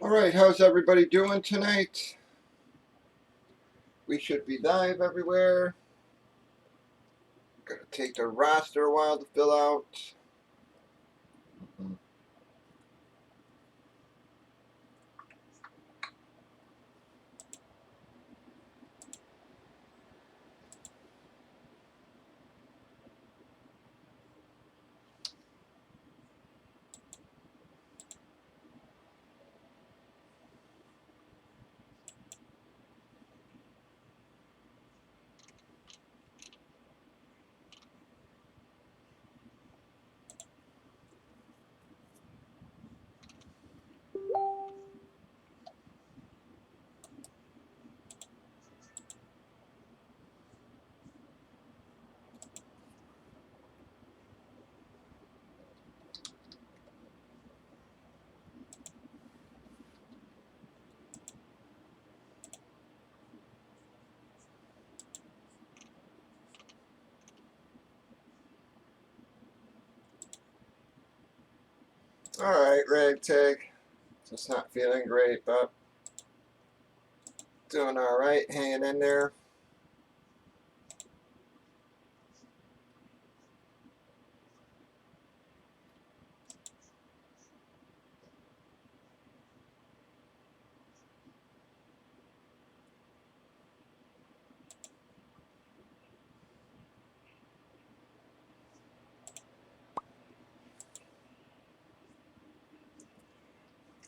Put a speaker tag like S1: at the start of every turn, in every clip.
S1: Alright, how's everybody doing tonight? We should be live everywhere. Gonna take the roster a while to fill out. Alright, ragtag. Just not feeling great, but doing alright, hanging in there.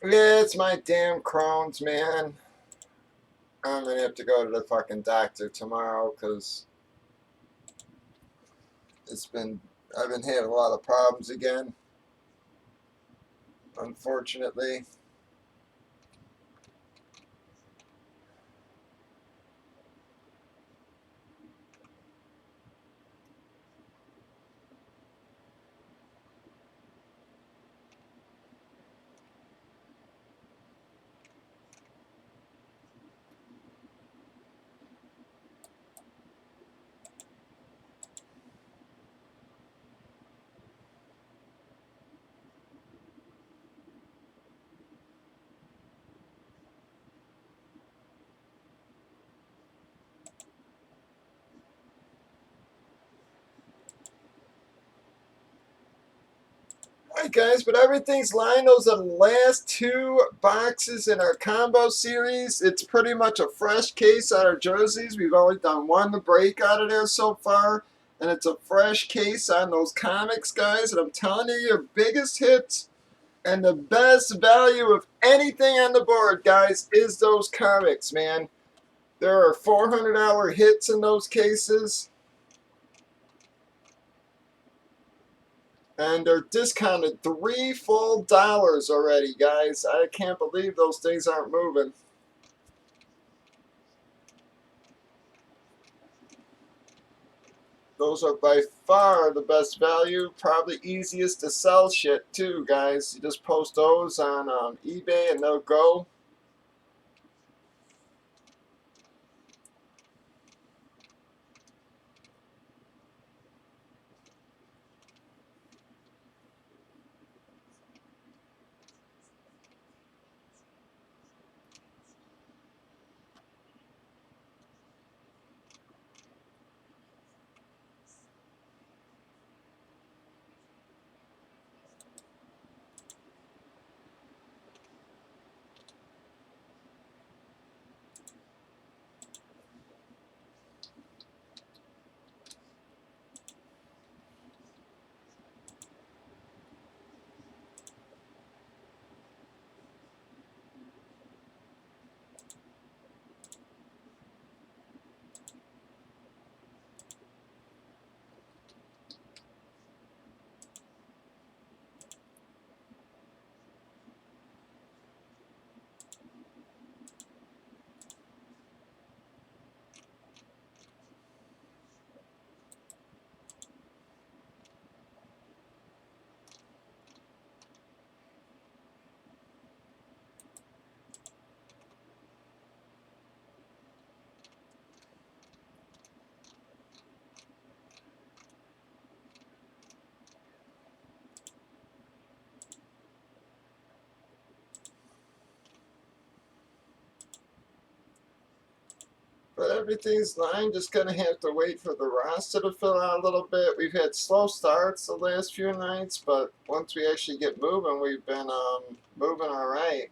S1: Yeah, it's my damn Crohn's, man. I'm gonna have to go to the fucking doctor tomorrow because I've been having a lot of problems again, unfortunately. Alright guys, but everything's lined. Those are the last two boxes in our combo series. It's pretty much a fresh case on our jerseys. We've only done one to break out of there so far. And it's a fresh case on those comics, guys. And I'm telling you, your biggest hits and the best value of anything on the board, guys, is those comics, man. There are $400 hits in those cases. And they're discounted $3 full already, guys. I can't believe those things aren't moving. Those are by far the best value, probably easiest to sell shit too, guys. You just post those on eBay and they'll go. But everything's fine. Just gonna have to wait for the roster to fill out a little bit. We've had slow starts the last few nights, but once we actually get moving, we've been moving all right.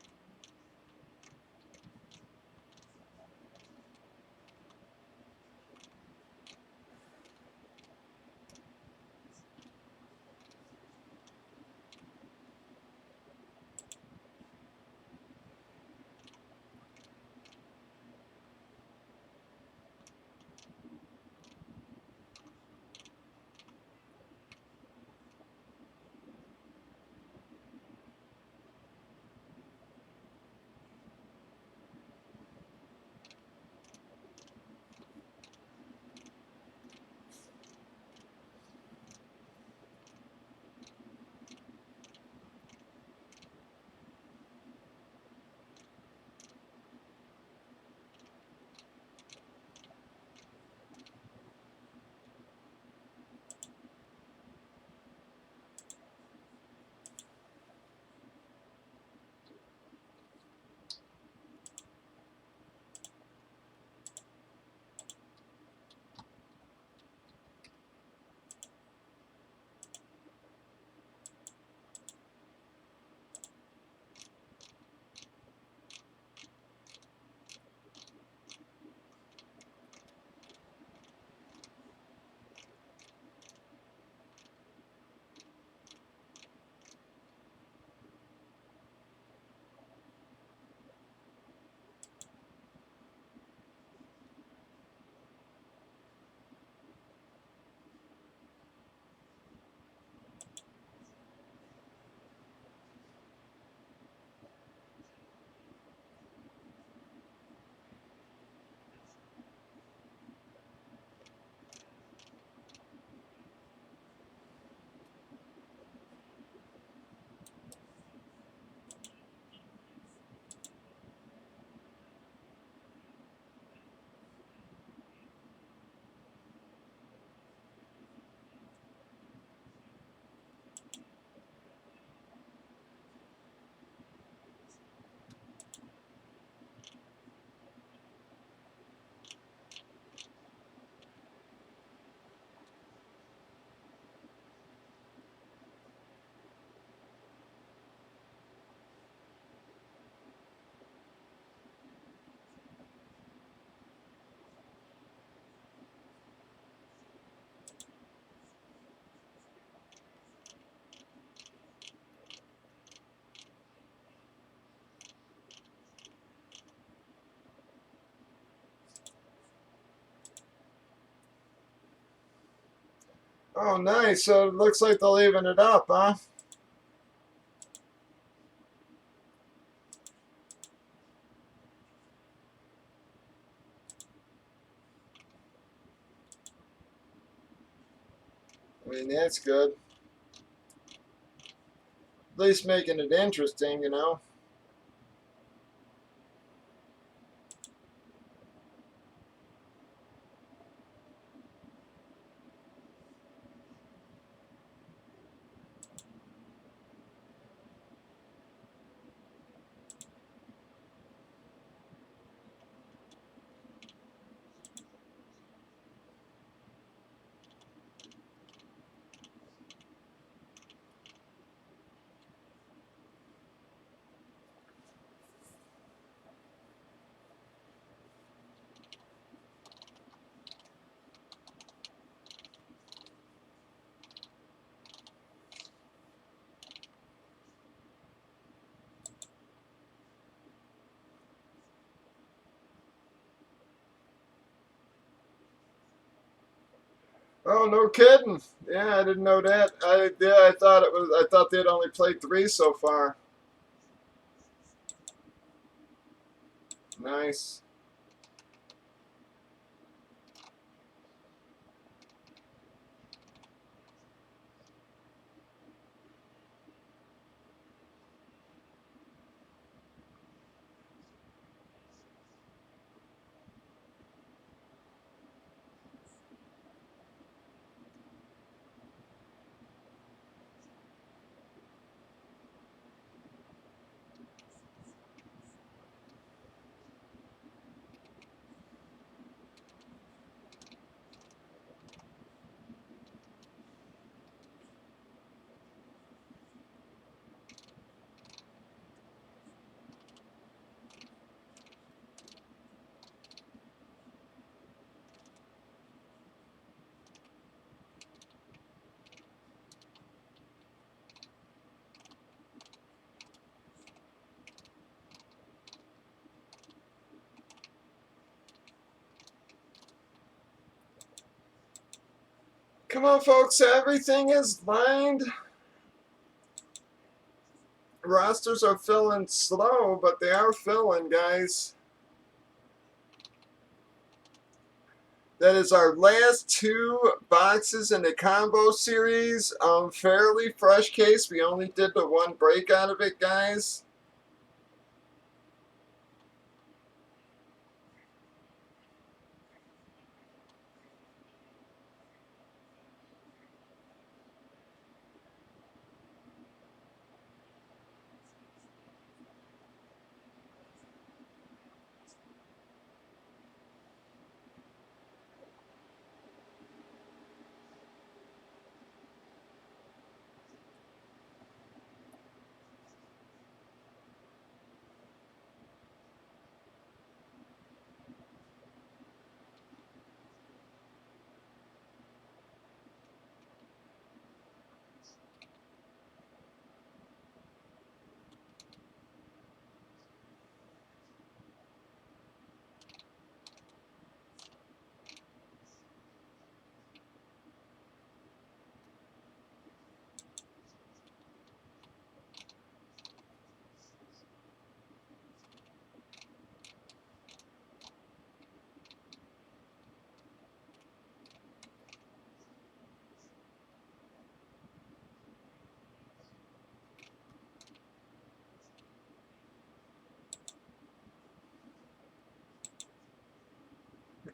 S1: Oh, nice. So it looks like they're leaving it up, huh? I mean, that's good. At least making it interesting, you know. Oh, no kidding. Yeah, I didn't know that. I thought it was. I thought they'd only played three so far. Nice. Come on, folks. Everything is lined. Rosters are filling slow, but they are filling, guys. That is our last two boxes in the combo series. Fairly fresh case. We only did the one break out of it, guys.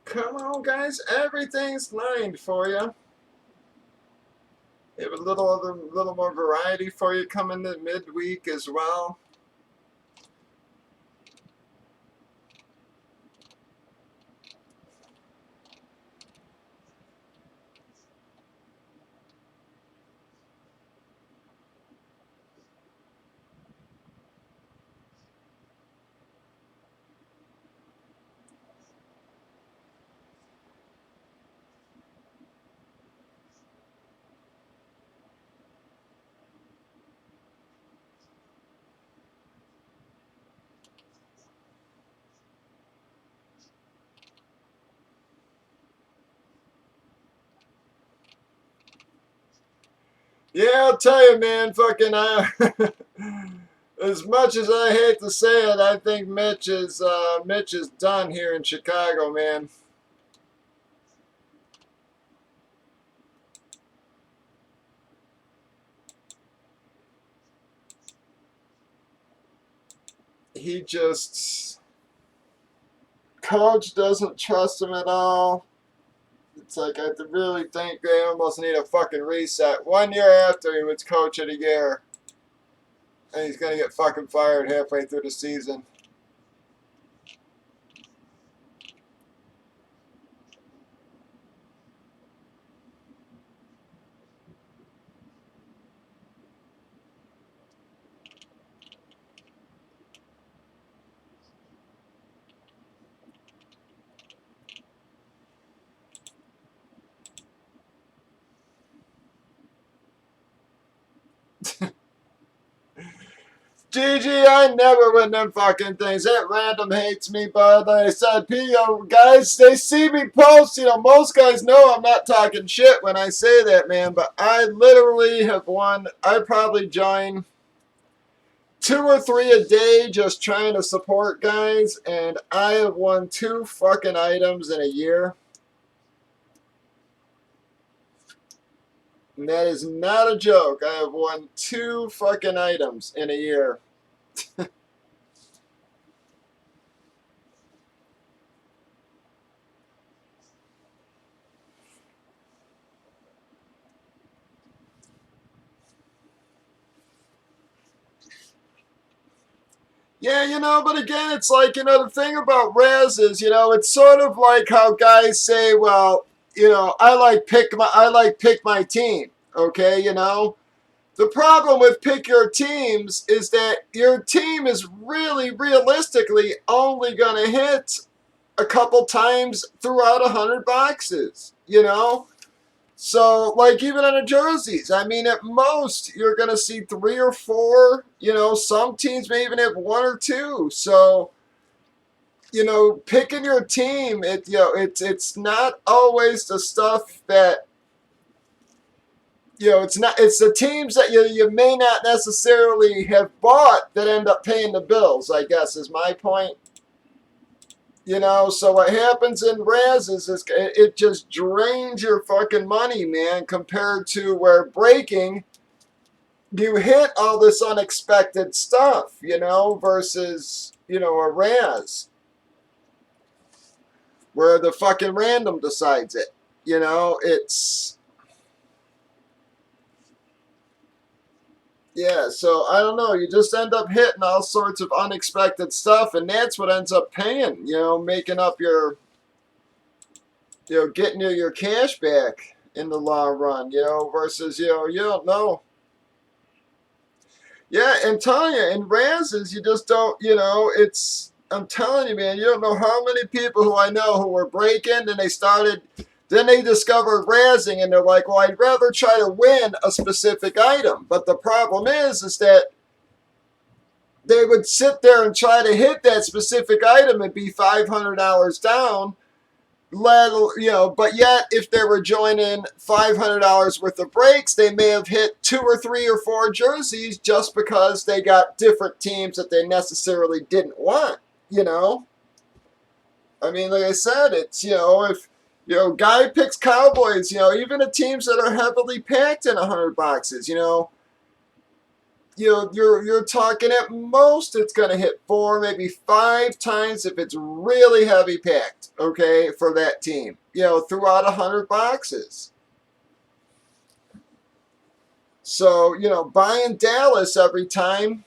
S1: Come on, guys. Everything's lined for you. We have a little more variety for you coming in midweek as well. Yeah, I'll tell you, man. Fucking as much as I hate to say it, I think Mitch is done here in Chicago, man. He just coach doesn't trust him at all. It's like I really think they almost need a fucking reset. 1 year after he was coach of the year, and he's gonna get fucking fired halfway through the season. GG, I never win them fucking things. That random hates me, but like I said, guys, they see me post. Most guys know I'm not talking shit when I say that, man. But I literally have won. I probably join 2 or 3 a day just trying to support guys, and I have won 2 fucking items in a year. And that is not a joke. I have won 2 fucking items in a year. Yeah, but again, it's like, the thing about Raz is, it's sort of like how guys say, well, I like pick my team, okay, The problem with pick your teams is that your team is really realistically only going to hit a couple times throughout 100 boxes. So, like, even on the jerseys, I mean, at most, you're going to see 3 or 4. Some teams may even have 1 or 2. So, picking your team, it's not always the stuff that You know, it's the teams that you may not necessarily have bought that end up paying the bills, I guess is my point. You know, so what happens in Razes is it just drains your fucking money, man, compared to where breaking, you hit all this unexpected stuff, you know, versus, you know, a Raz where the fucking random decides it. You know, it's, yeah, so I don't know. You just end up hitting all sorts of unexpected stuff, and that's what ends up paying, you know, making up your, you know, getting your cash back in the long run, you know, versus, you know, you don't know. Yeah, and telling you, in Razes, you just don't, you know, it's, I'm telling you, man, you don't know how many people who I know who were breaking, and they started, then they discovered razzing, and they're like, well, I'd rather try to win a specific item. But the problem is that they would sit there and try to hit that specific item and be $500 down, you know, but yet if they were joining $500 worth of breaks, they may have hit 2 or 3 or 4 jerseys just because they got different teams that they necessarily didn't want, you know. I mean, like I said, it's, you know, if, you know, guy picks Cowboys, you know, even the teams that are heavily packed in 100 boxes, you know, you're talking at most it's going to hit 4, maybe 5 times if it's really heavy packed, okay, for that team, you know, throughout 100 boxes. So, you know, buying Dallas every time,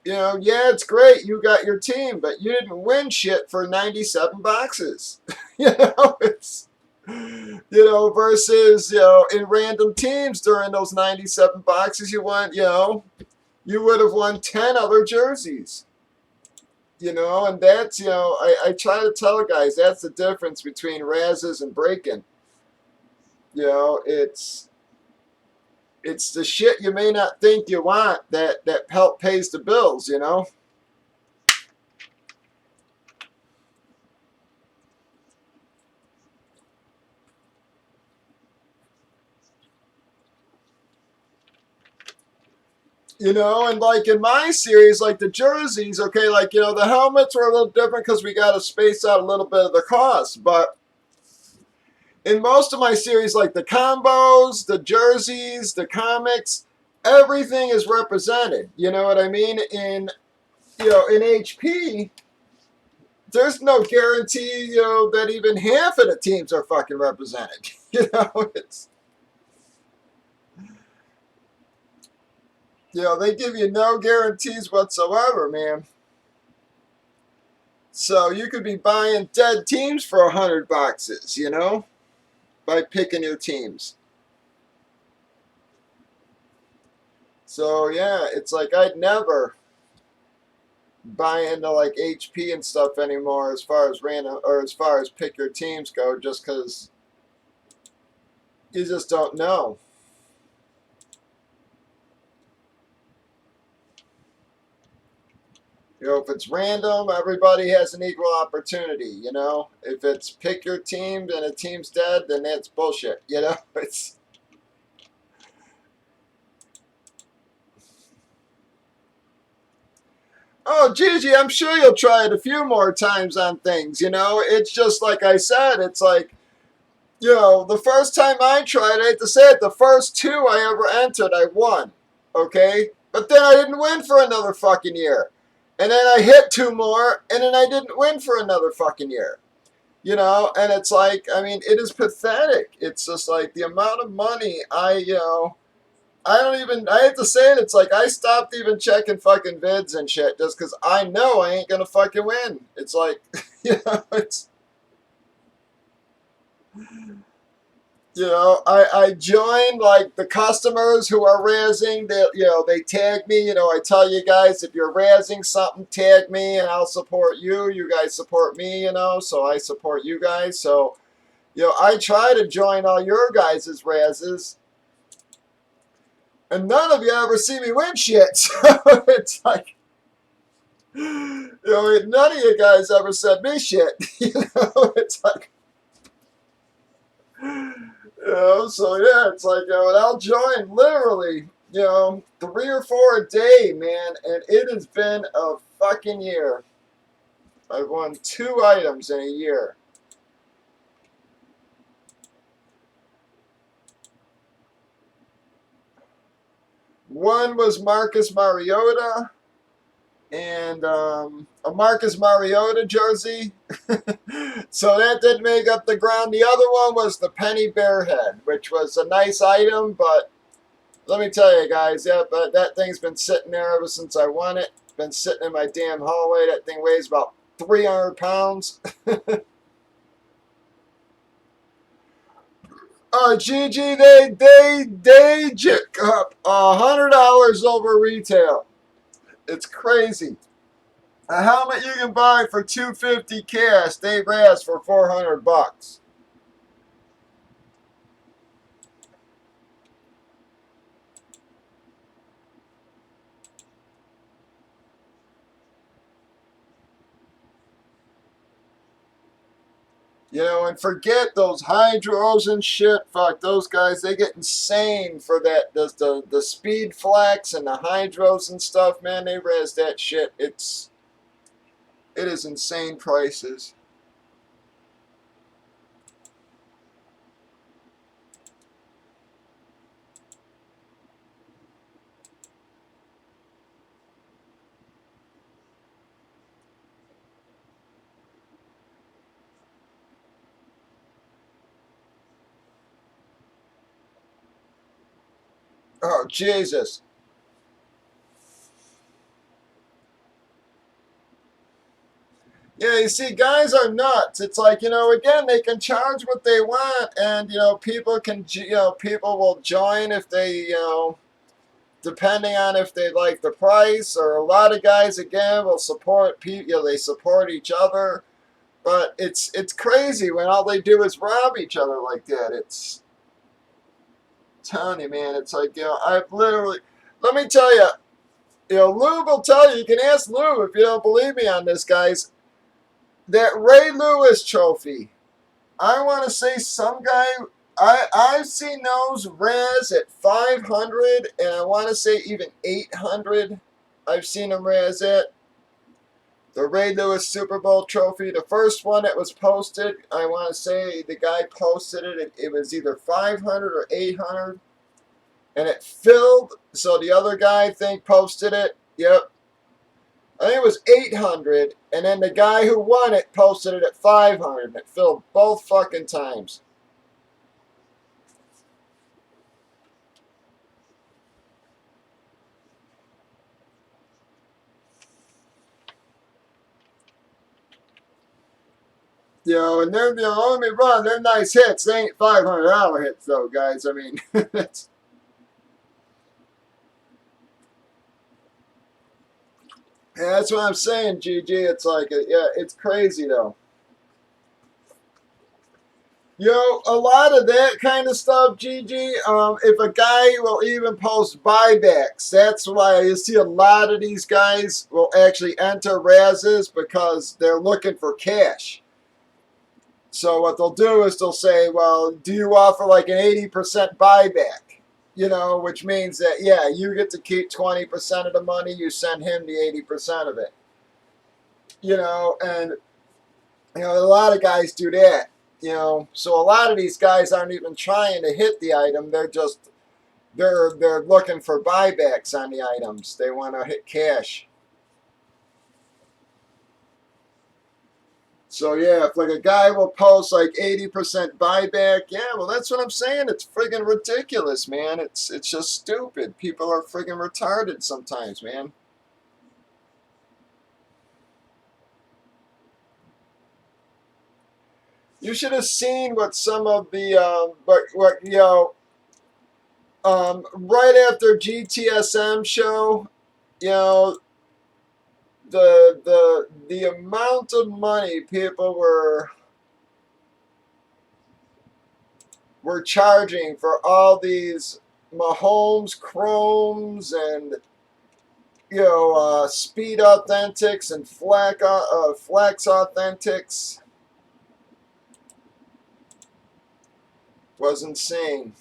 S1: you know, yeah, it's great, you got your team, but you didn't win shit for 97 boxes. You know, it's, you know, versus, you know, in random teams during those 97 boxes, you won, you know, you would have won 10 other jerseys. You know, and that's, you know, I try to tell guys that's the difference between razzes and breaking. You know, it's the shit you may not think you want that help pays the bills, you know. You know, and like in my series, like the jerseys, okay, like, you know, the helmets were a little different because we got to space out a little bit of the cost, but in most of my series, like the combos, the jerseys, the comics, everything is represented. You know what I mean? In, you know, in HP, there's no guarantee, you know, that even half of the teams are fucking represented. You know, it's, you know, they give you no guarantees whatsoever, man. So you could be buying dead teams for 100 boxes, you know, by picking your teams. So yeah, it's like I'd never buy into like HP and stuff anymore as far as random or as far as pick your teams go, just because you just don't know. You know, if it's random, everybody has an equal opportunity. You know, if it's pick your team and a team's dead, then that's bullshit. You know, it's, oh, Gigi, I'm sure you'll try it a few more times on things. You know, it's just like I said, it's like, you know, the first time I tried, I hate to say it, the first 2 I ever entered, I won. Okay? But then I didn't win for another fucking year. And then I hit 2 more, and then I didn't win for another fucking year. You know, and it's like, I mean, it is pathetic. It's just like the amount of money you know, I don't even, I hate to say it, it's like I stopped even checking fucking vids and shit just because I know I ain't gonna fucking win. It's like, you know, it's, you know, I join like the customers who are razzing. They, you know, they tag me. You know, I tell you guys, if you're razzing something, tag me and I'll support you. You guys support me, you know, so I support you guys. So, you know, I try to join all your guys' razzes, and none of you ever see me win shit. So it's like, you know, none of you guys ever said me shit. You know, it's like, you know, So yeah, it's like, I'll join literally, 3 or 4 a day, man, and it has been a fucking year. I've won 2 items in a year. One was Marcus Mariota and a Marcus Mariota jersey. So that did make up the ground. The other one was the Penny Bearhead, which was a nice item, but let me tell you guys, yeah, but that thing's been sitting there ever since I won it. Been sitting in my damn hallway. That thing weighs about 300 pounds. Gigi, they jick up $100 over retail. It's crazy. A helmet you can buy for $250 cash, they raz for $400. And forget those hydros and shit. Fuck those guys. They get insane for that. The speed flax and the hydros and stuff, man. They res that shit. It is insane prices. Oh Jesus. Yeah, you see, guys are nuts. It's like, again, they can charge what they want, and people can, people will join if they, depending on if they like the price, or a lot of guys again will support people. They support each other, but it's crazy when all they do is rob each other like that. It's telling you, man. It's like, I've literally. Let me tell you, Lou will tell you. You can ask Lou if you don't believe me on this, guys. That Ray Lewis trophy. I want to say some guy. I've seen those raz at 500, and I want to say even 800. I've seen them raz at the Ray Lewis Super Bowl trophy. The first one that was posted, I want to say the guy posted it. It was either 500 or 800, and it filled. So the other guy, I think, posted it. Yep, I think it was 800, and then the guy who won it posted it at 500, and it filled both fucking times. And they're, don't get me wrong, they're nice hits. They ain't $500 hits, though, guys. I mean, that's what I'm saying, GG. It's like, yeah, it's crazy, though. A lot of that kind of stuff, GG, if a guy will even post buybacks, that's why you see a lot of these guys will actually enter Razes because they're looking for cash. So what they'll do is they'll say, well, do you offer like an 80% buyback? Which means that, yeah, you get to keep 20% of the money, you send him the 80% of it. And, a lot of guys do that. So a lot of these guys aren't even trying to hit the item. They're looking for buybacks on the items. They want to hit cash. So yeah, if like a guy will post like 80% buyback, yeah, well that's what I'm saying. It's friggin' ridiculous, man. It's just stupid. People are friggin' retarded sometimes, man. You should have seen what some of the right after GTSM show, you know, the amount of money people were charging for all these Mahomes Chromes and Speed Authentics and Flex Authentics. was insane.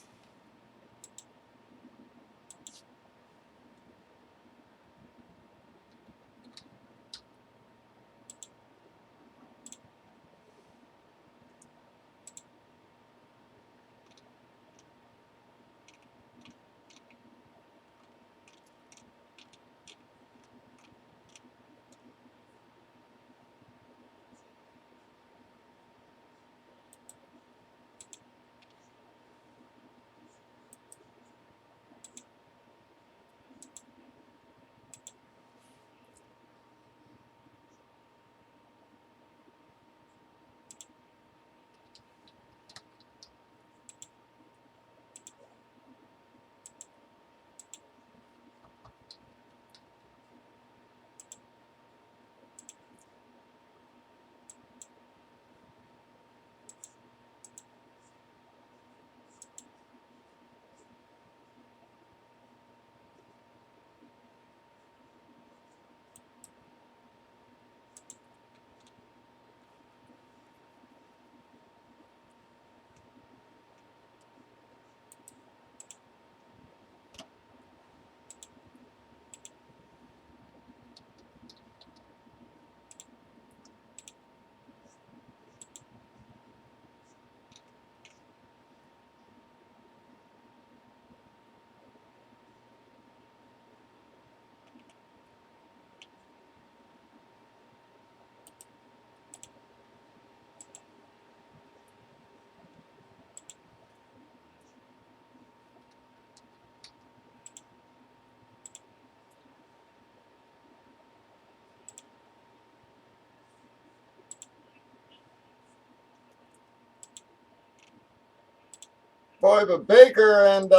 S1: Boy, but Baker and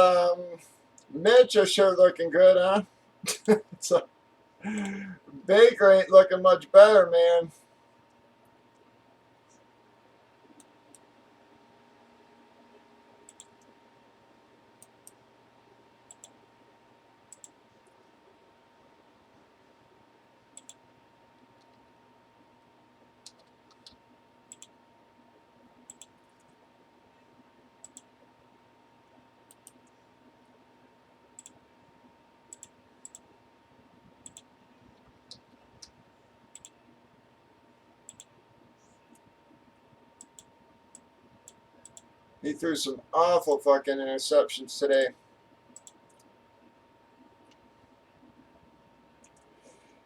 S1: Mitch are sure looking good, huh? So Baker ain't looking much better, man. He threw some awful fucking interceptions today.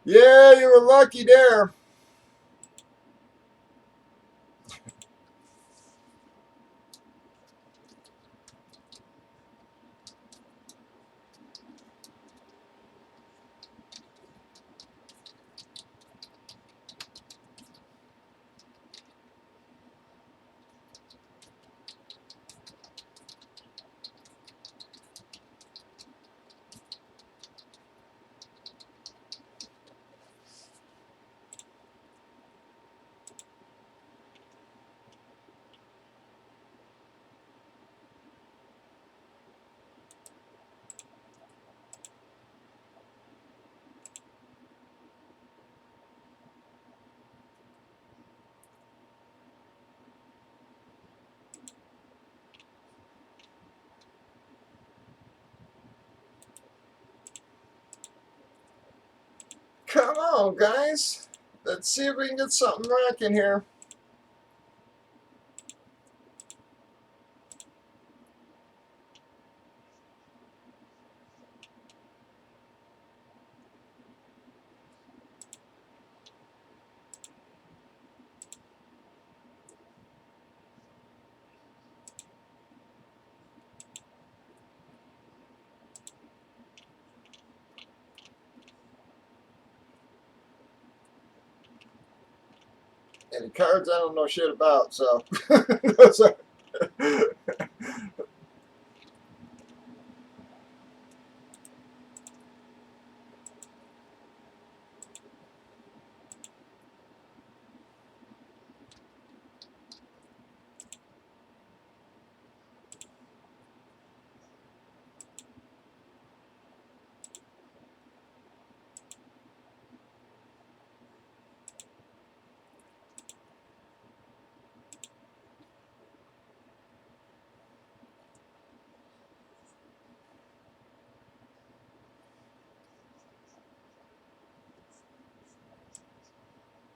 S1: Yeah, you were lucky there. Come on, guys. Let's see if we can get something rocking here. And the cards I don't know shit about, so. So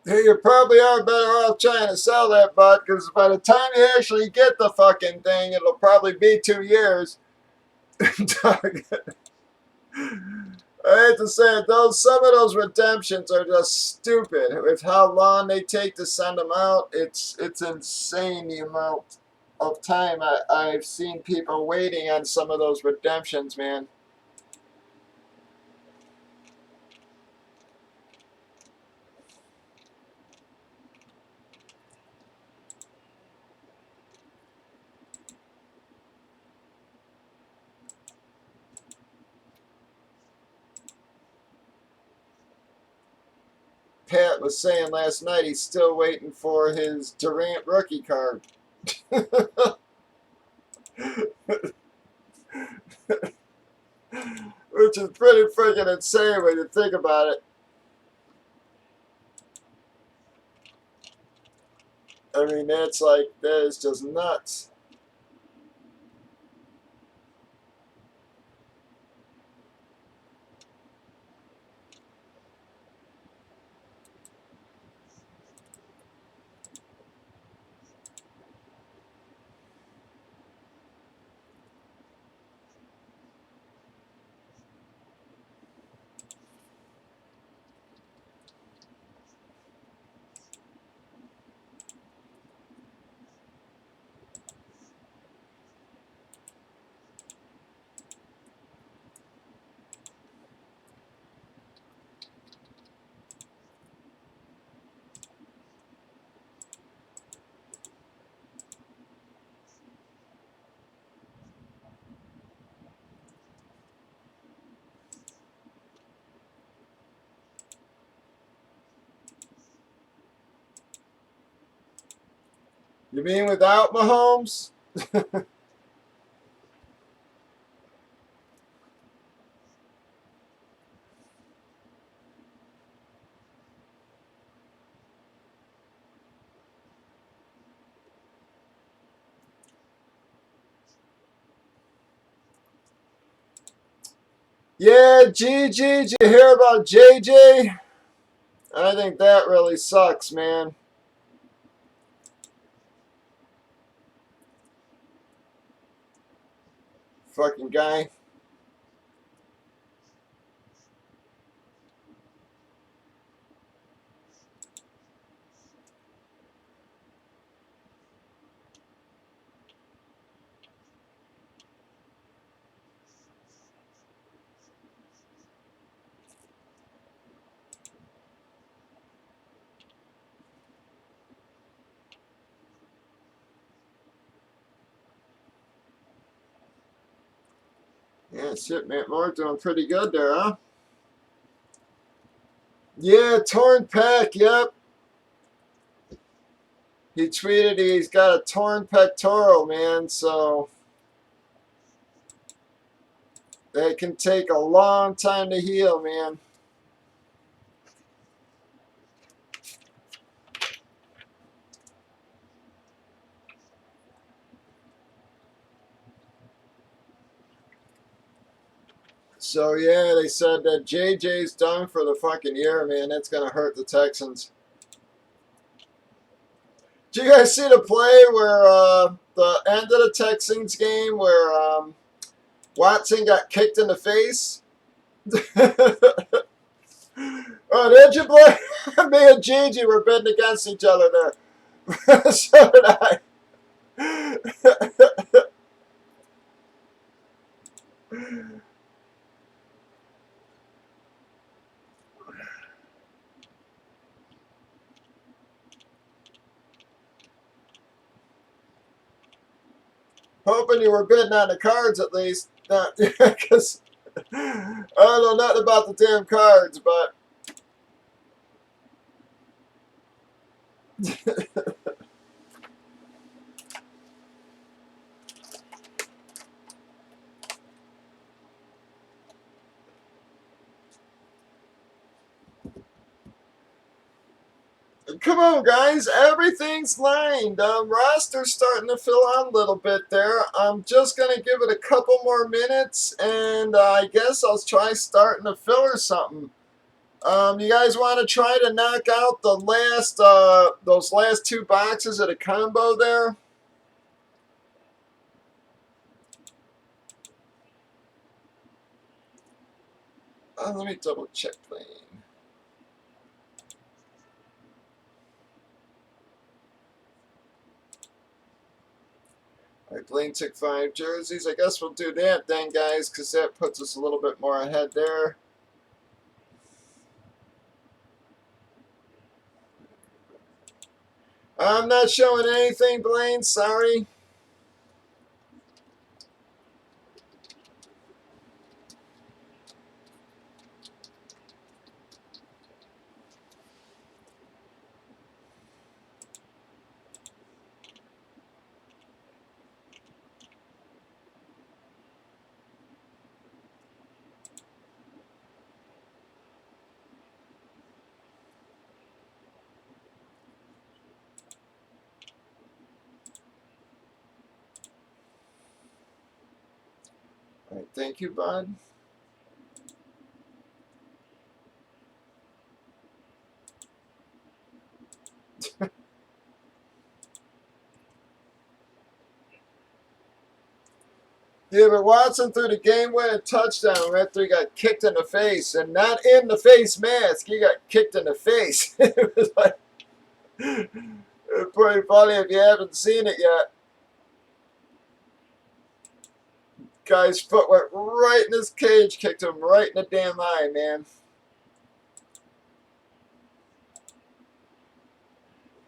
S1: You probably are better off trying to sell that butt, because by the time you actually get the fucking thing, it'll probably be 2 years. I hate to say it, some of those redemptions are just stupid. With how long they take to send them out, it's insane the amount of time I've seen people waiting on some of those redemptions, man. Pat was saying last night he's still waiting for his Durant rookie card. Which is pretty freaking insane when you think about it. I mean, that is just nuts. You mean without Mahomes? Yeah, Gigi, did you hear about JJ? I think that really sucks, man. Fucking guy. Yeah, shit, man. Mark doing pretty good there, huh? Yeah, torn pec, yep. He tweeted he's got a torn pectoral, man, so that can take a long time to heal, man. So yeah, they said that JJ's done for the fucking year, man. That's gonna hurt the Texans. Did you guys see the play where the end of the Texans game where Watson got kicked in the face? Oh, did you play? Me and Gigi were betting against each other there. So did I. Hoping you were betting on the cards at least. Because I don't know nothing about the damn cards, but. Come on, guys. Everything's lined. Roster's starting to fill out a little bit there. I'm just going to give it a couple more minutes, and I guess I'll try starting to fill or something. You guys want to try to knock out the last, those last 2 boxes of the combo there? Let me double check, Blaine. All right, Blaine took 5 jerseys. I guess we'll do that then, guys, because that puts us a little bit more ahead there. I'm not showing anything, Blaine. Sorry. All right, thank you, bud. Yeah, but Watson threw the game-winning touchdown after he got kicked in the face, and not in the face mask. He got kicked in the face. It was like, it's pretty funny if you haven't seen it yet. Guy's foot went right in his cage, kicked him right in the damn eye, man.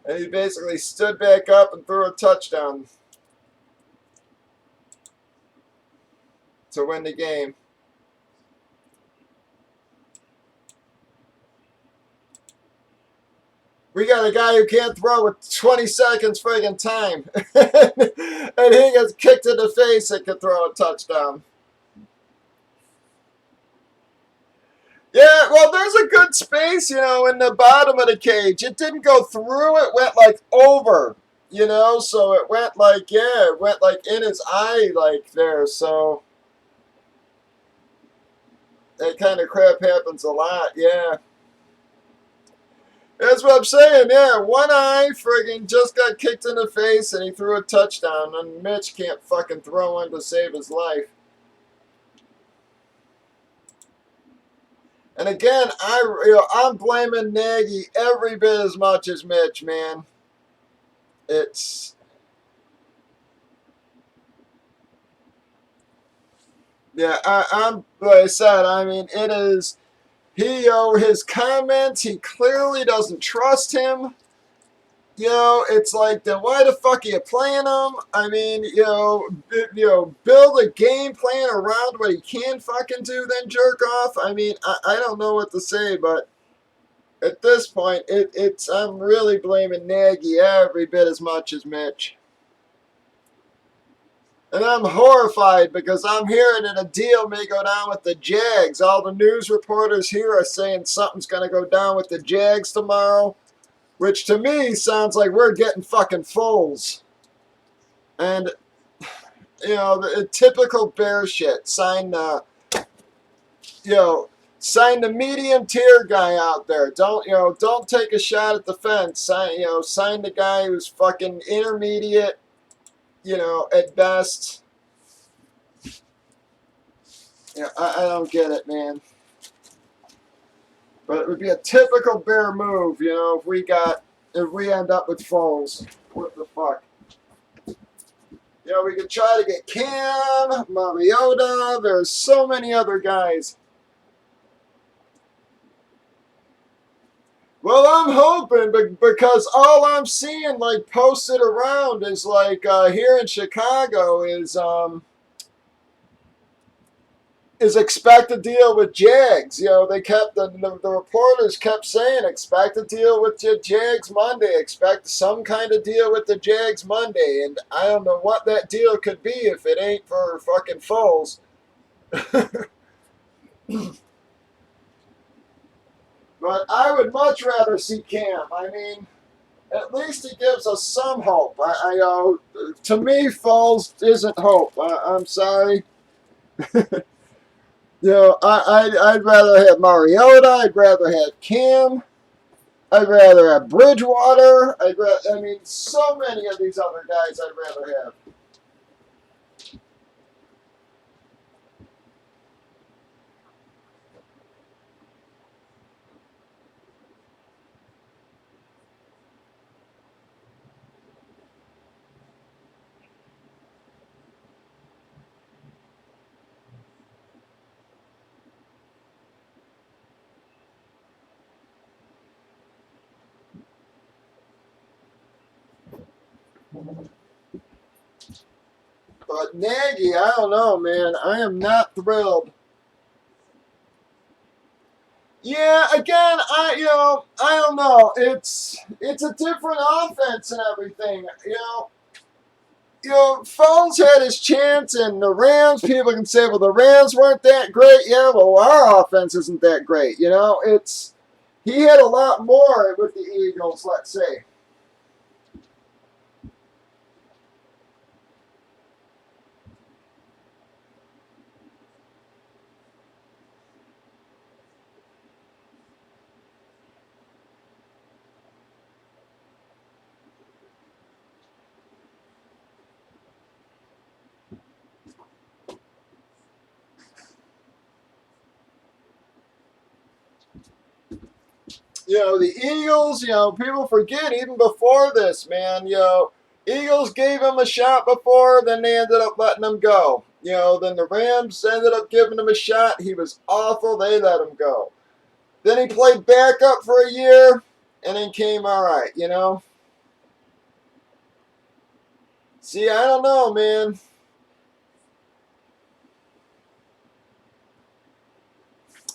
S1: And he basically stood back up and threw a touchdown to win the game. We got a guy who can't throw with 20 seconds friggin' time. And he gets kicked in the face and can throw a touchdown. Yeah, well, there's a good space, in the bottom of the cage. It didn't go through, it went like over, so it went like, yeah, it went like in his eye, like there, so that kind of crap happens a lot, yeah. That's what I'm saying, yeah. One eye friggin' just got kicked in the face and he threw a touchdown, and Mitch can't fucking throw one to save his life. And again, I'm blaming Nagy every bit as much as Mitch, man. It's, yeah, I'm like I said, I mean, it is, his comments, he clearly doesn't trust him. It's like, then why the fuck are you playing him? I mean, build a game plan around what he can fucking do, then jerk off. I mean, I don't know what to say, but at this point, I'm really blaming Nagy every bit as much as Mitch. And I'm horrified because I'm hearing that a deal may go down with the Jags. All the news reporters here are saying something's going to go down with the Jags tomorrow, which to me sounds like we're getting fucking Foles. And, the typical bear shit. Sign the medium tier guy out there. Don't take a shot at the fence. Sign the guy who's fucking intermediate, at best. I don't get it, man. But it would be a typical bear move, if we end up with Foles. What the fuck? We could try to get Cam, Mariota. There's so many other guys. Well, I'm hoping, because all I'm seeing, like, posted around is, like, here in Chicago is expect a deal with Jags. They kept, the reporters kept saying, expect a deal with the Jags Monday. Expect some kind of deal with the Jags Monday. And I don't know what that deal could be if it ain't for fucking Foles. But I would much rather see Cam. I mean, at least he gives us some hope. To me, Foles isn't hope. I'm sorry. You know, I'd rather have Mariota. I'd rather have Cam. I'd rather have Bridgewater. I mean, so many of these other guys I'd rather have. But Nagy, I don't know, man. I am not thrilled. Yeah, again, I don't know. It's a different offense and everything. Foles had his chance, and the Rams. People can say, well, the Rams weren't that great. Yeah, well, our offense isn't that great. It's he had a lot more with the Eagles. Let's say. The Eagles, people forget even before this, man, Eagles gave him a shot before, then they ended up letting him go. Then the Rams ended up giving him a shot. He was awful. They let him go. Then he played backup for a year and then came all right. See, I don't know, man.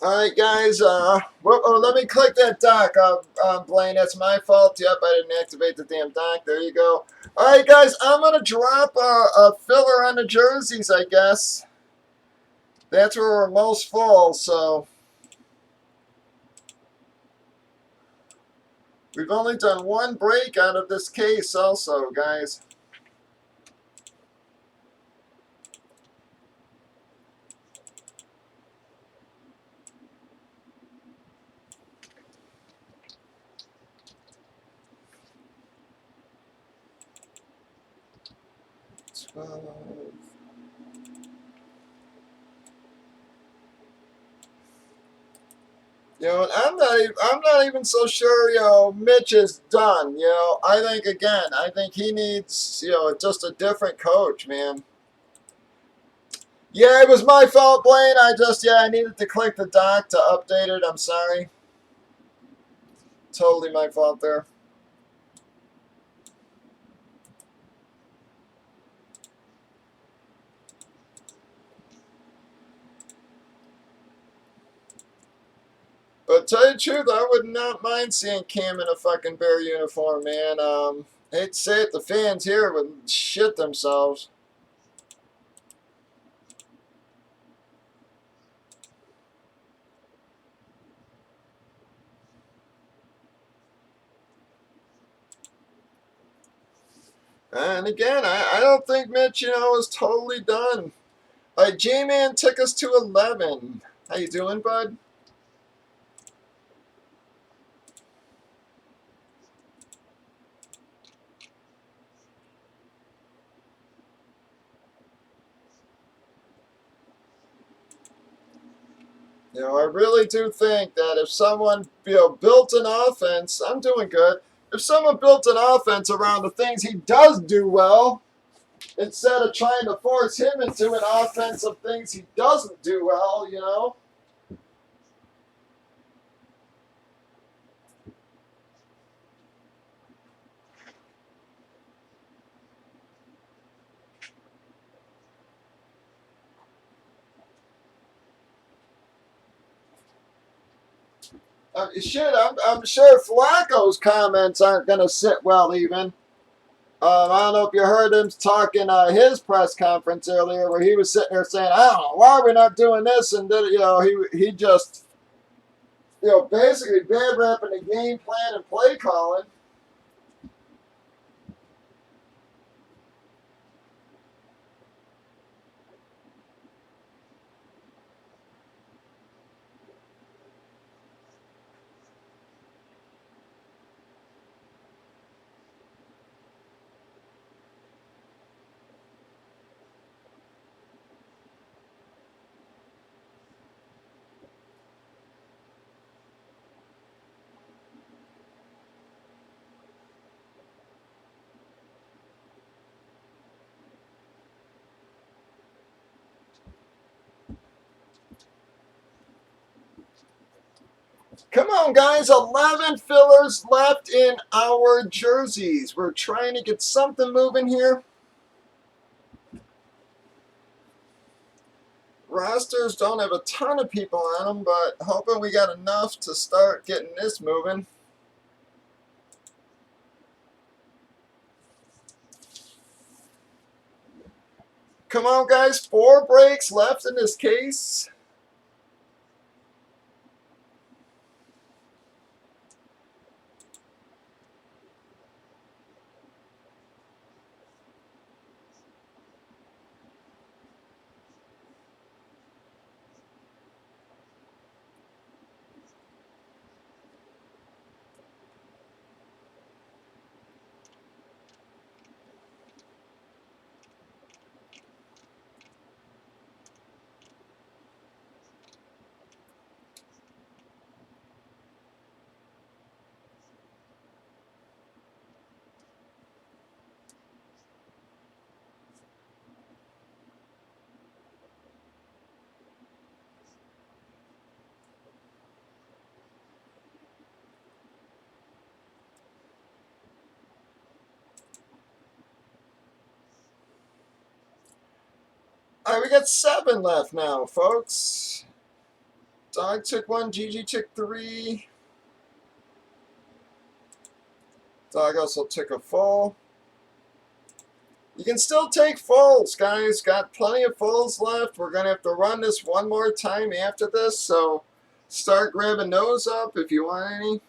S1: All right, guys. Let me click that dock, Blaine. That's my fault. Yep, I didn't activate the damn dock. There you go. All right, guys. I'm gonna drop a filler on the jerseys. I guess that's where we're most full. So we've only done one break out of this case, also, guys. I'm not even so sure, Mitch is done. I think he needs, just a different coach, man. Yeah, it was my fault, Blaine. I needed to click the dock to update it. I'm sorry. Totally my fault there. But tell you the truth, I would not mind seeing Cam in a fucking Bear uniform, man. Hate to say it, the fans here would shit themselves. And again, I don't think Mitch, is totally done. All right, J-Man took us to 11. How you doing, bud? I really do think that if someone, built an offense, I'm doing good. If someone built an offense around the things he does do well, instead of trying to force him into an offense of things he doesn't do well. I'm sure Flacco's comments aren't going to sit well even. I don't know if you heard him talking his press conference earlier where he was sitting there saying, I don't know, why are we not doing this? And, he just, basically bad rapping the game plan and play calling. Come on, guys. 11 fillers left in our jerseys. We're trying to get something moving here. Rosters don't have a ton of people on them, but hoping we got enough to start getting this moving. Come on, guys. 4 breaks left in this case. All right, we got 7 left now, folks. Dog took 1, Gigi took 3. Dog also took a full. You can still take fulls, guys. Got plenty of fulls left. We're going to have to run this one more time after this, so start grabbing those up if you want any.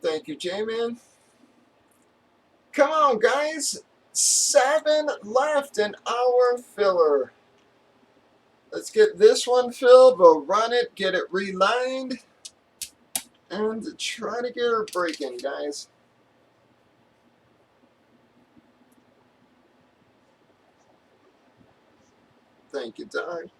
S1: Thank you, J-Man. Come on, guys. 7 left in our filler. Let's get this one filled. We'll run it, get it relined, and try to get her breaking, guys. Thank you, Dog.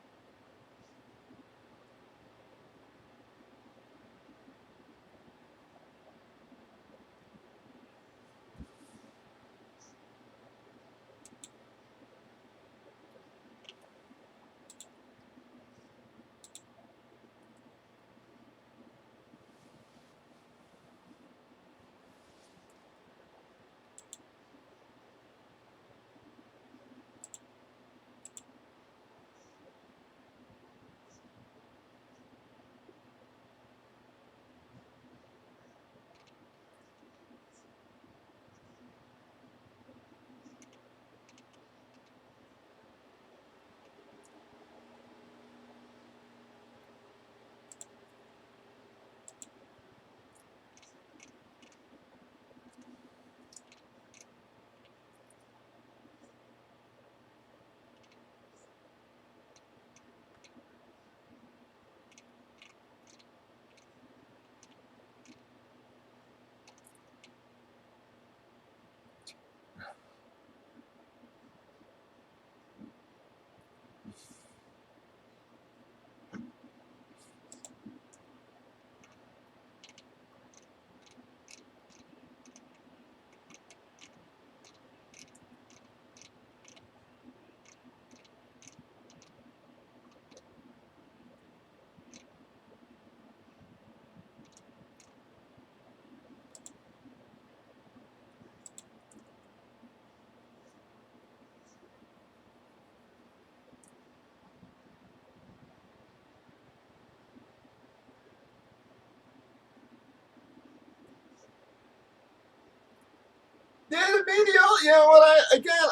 S1: medial, you know what,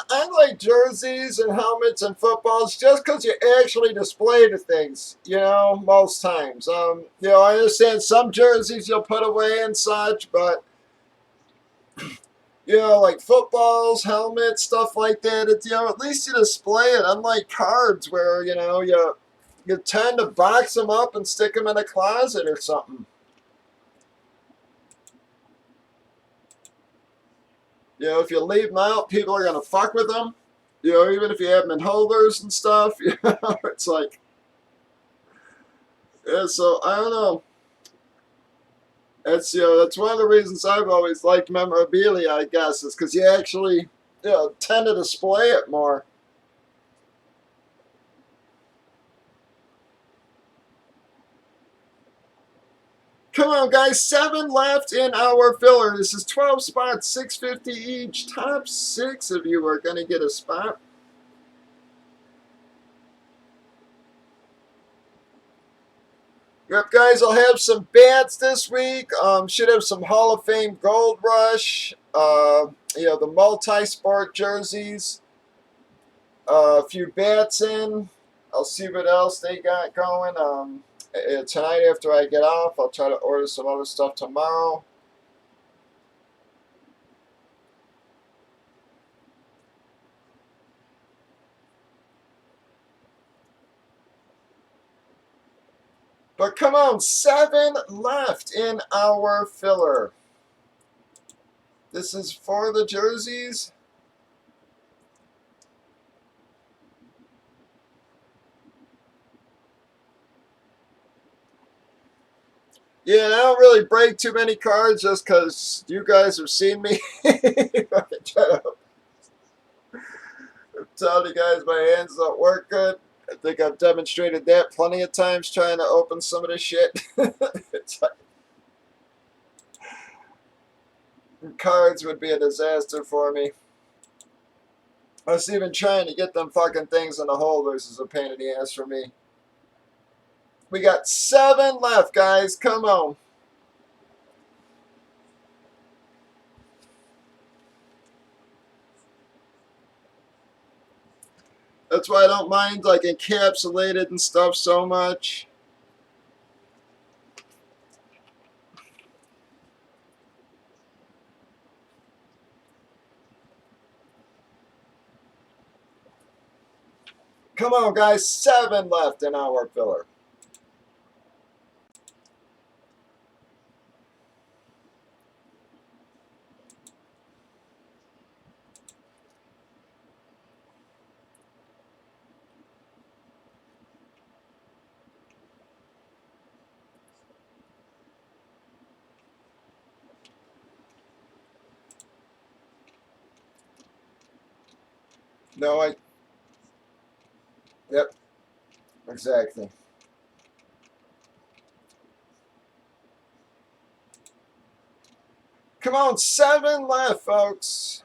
S1: I like jerseys and helmets and footballs just because you actually display the things, you know, most times. You know, I understand some jerseys you'll put away and such, but, you know, like footballs, helmets, stuff like that, it's, you know, at least you display it, unlike cards where, you know, you tend to box them up and stick them in a closet or something. You know, if you leave them out, people are going to fuck with them. You know, even if you have them in holders and stuff, you know, it's like, yeah, so I don't know. That's, you know, that's one of the reasons I've always liked memorabilia, I guess, is because you actually, you know, tend to display it more. Come on, guys, 7 left in our filler. This is 12 spots, 650 each. Top 6 of you are going to get a spot. Yep, guys, I'll have some bats this week. Should have some Hall of Fame Gold Rush. You know, the multi-sport jerseys. A few bats in. I'll see what else they got going. Tonight after I get off, I'll try to order some other stuff tomorrow. But come on, 7 left in our filler. This is for the jerseys. Yeah, and I don't really break too many cards just because you guys have seen me. Tell you guys my hands don't work good. I think I've demonstrated that plenty of times trying to open some of this shit. It's like, cards would be a disaster for me. Us even trying to get them fucking things in the holders is a pain in the ass for me. We got 7 left, guys. Come on. That's why I don't mind like encapsulated and stuff so much. Come on, guys. 7 left in our filler. No, Yep, exactly. Come on, 7 left, folks.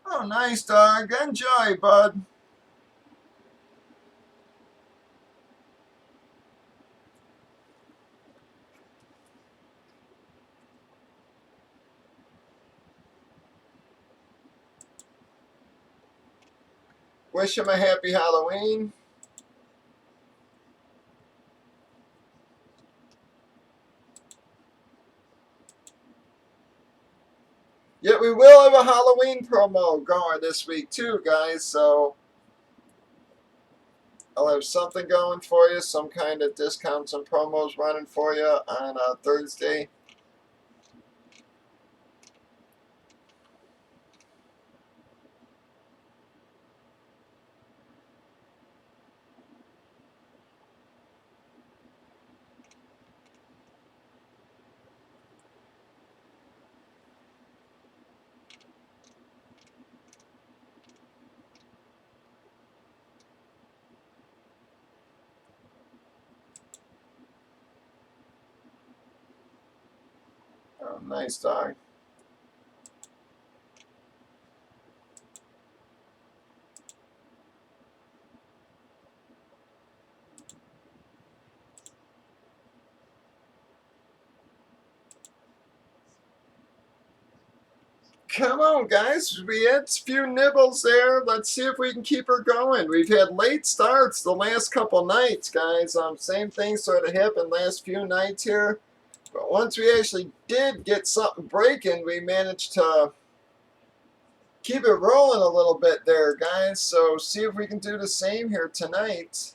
S1: Oh, nice, dog. Enjoy, bud. Wish him a happy Halloween. Yet we will have a Halloween promo going this week too, guys. So I'll have something going for you, some kind of discounts and promos running for you on Thursday. Oh, nice, dog. Come on, guys. We had a few nibbles there. Let's see if we can keep her going. We've had late starts the last couple nights, guys. Same thing sort of happened last few nights here. But once we actually did get something breaking, we managed to keep it rolling a little bit there, guys. So see if we can do the same here tonight.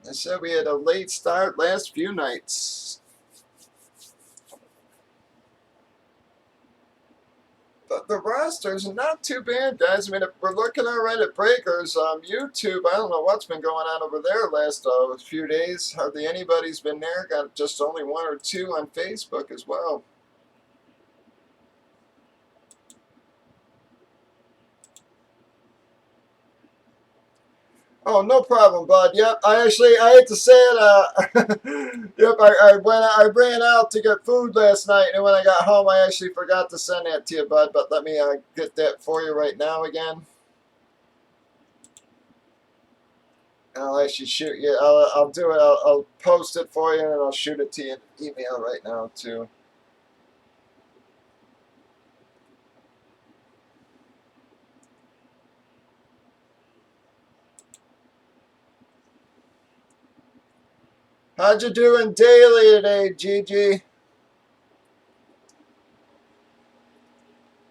S1: I said we had a late start last few nights. But the rosters are not too bad, guys. I mean, if we're looking all right at breakers. YouTube, I don't know what's been going on over there last few days. Hardly anybody's been there. Got just only one or two on Facebook as well. Oh, no problem, bud. Yep, I hate to say it. Yep, I ran out to get food last night, and when I got home, I actually forgot to send that to you, bud. But let me get that for you right now again. I'll actually shoot you. I'll do it. I'll post it for you, and I'll shoot it to you in email right now too. How'd you doing daily today, Gigi?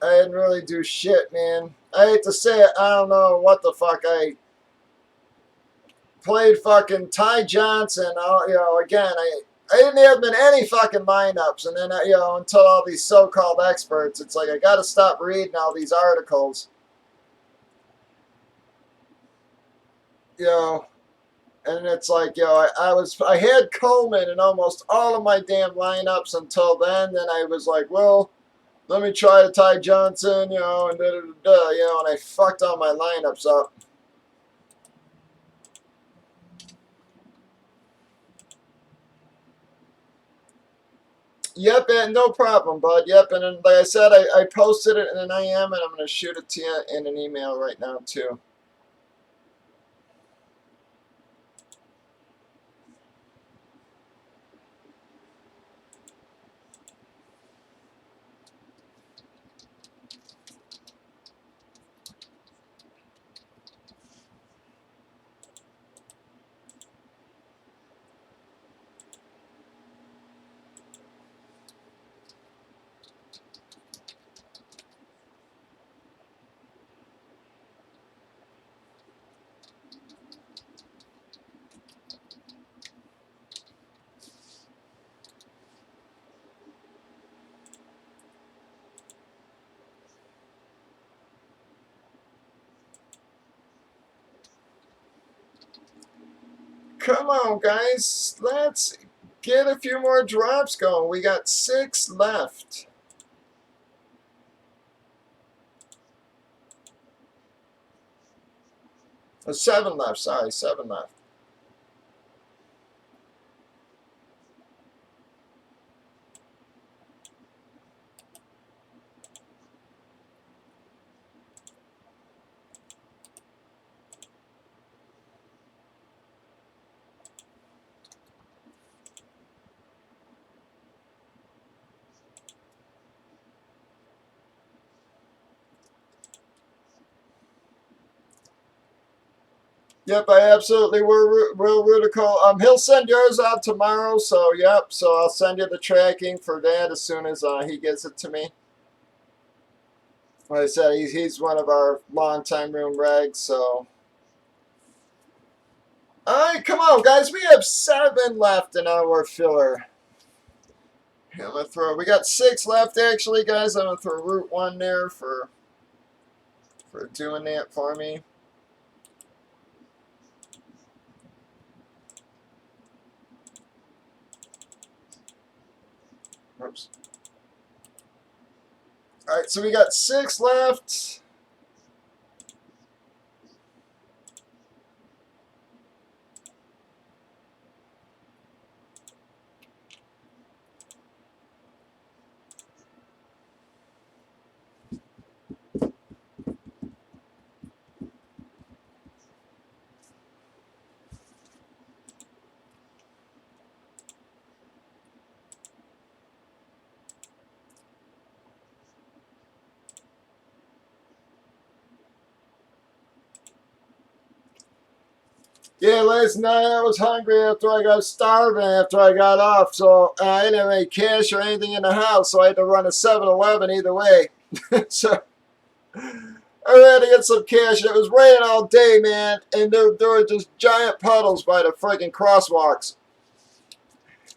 S1: I didn't really do shit, man. I hate to say it. I don't know what the fuck I played. Fucking Ty Johnson. Again, I didn't have in any fucking lineups, and then until all these so-called experts, it's like I got to stop reading all these articles. You know, and it's like I had Coleman in almost all of my damn lineups until then. Then I was like, well, let me try a Ty Johnson, and and I fucked all my lineups up. Yep, and no problem, bud. Yep, and then, like I said, I posted it in an IM, and I'm going to shoot it to you in an email right now, too. Come on, guys. Let's get a few more drops going. We got 6 left. Oh, 7 left. Sorry, 7 left. Yep, I absolutely will Rutical. He'll send yours out tomorrow, so yep. So I'll send you the tracking for that as soon as he gets it to me. Like I said, he's one of our longtime room regs, so. All right, come on, guys. We have 7 left in our filler. Here, I'm gonna throw. We got 6 left, actually, guys. I'm gonna throw root 1 there for doing that for me. Oops. All right, so we got 6 left. Yeah, last night I was hungry after I got starving after I got off, so I didn't have any cash or anything in the house, so I had to run a 7-Eleven either way. So I had to get some cash. It was raining all day, man, and there were just giant puddles by the friggin' crosswalks.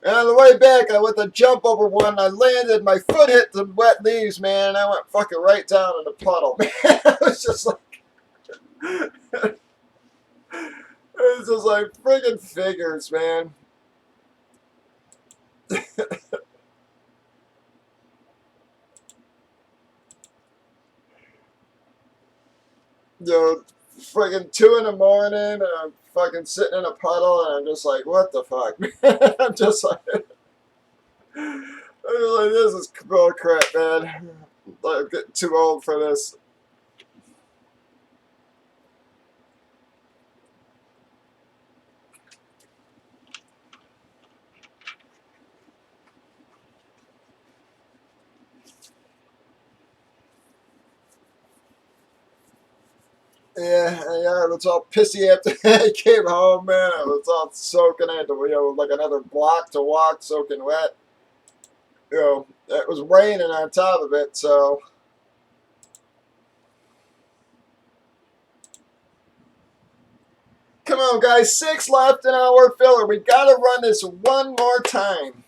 S1: And on the way back, I went to jump over one. I landed, my foot hit the wet leaves, man, and I went fucking right down in the puddle. Man, it was just like, it was just like friggin' figures, man. You know, friggin' 2 in the morning, and I'm fucking sitting in a puddle, and I'm just like, what the fuck? I'm just like, this is bull crap, man. I'm getting too old for this. Yeah, I was all pissy after I came home, man. I was all soaking. I had to, like another block to walk, soaking wet. It was raining on top of it, so. Come on, guys. 6 left in our filler. We got to run this one more time.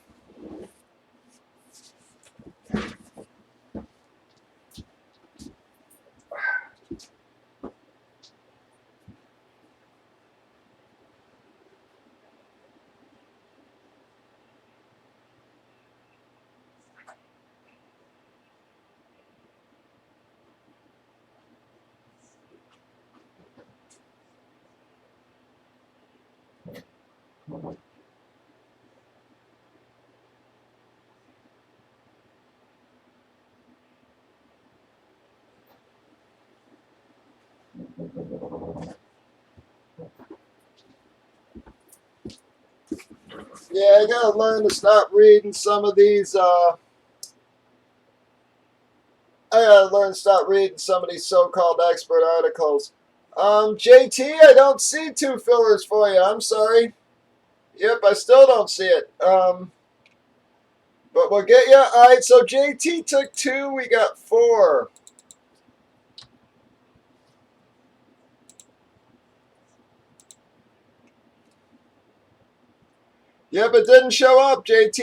S1: Yeah, I got to learn to stop reading some of these. I got to learn to stop reading some of these so-called expert articles. JT, I don't see 2 fillers for you. I'm sorry. Yep, I still don't see it. But we'll get you. All right, so JT took 2. We got 4. Yep, it didn't show up, JT.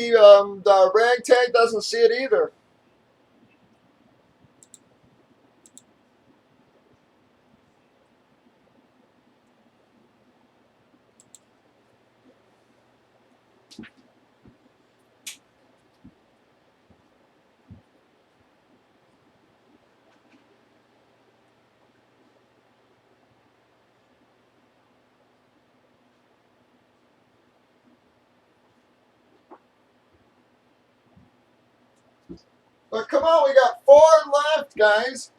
S1: The ragtag doesn't see it either. But come on, we got 4 left, guys.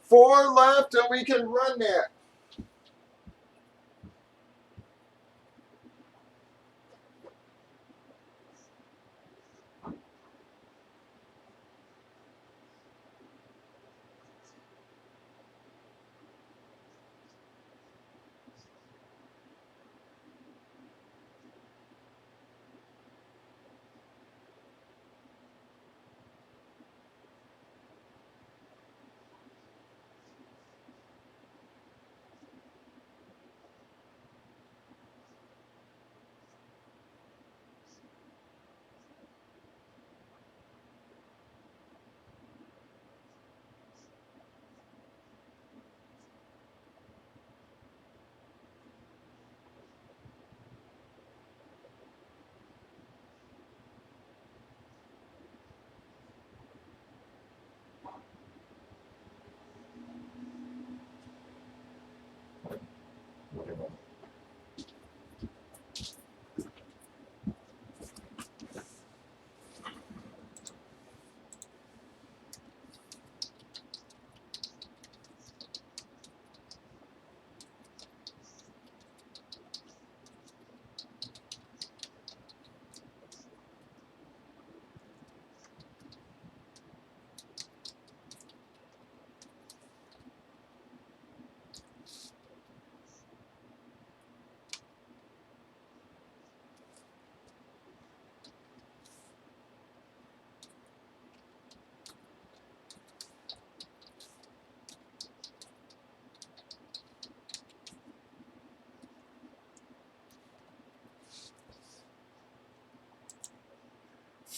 S1: Four left, and we can run that.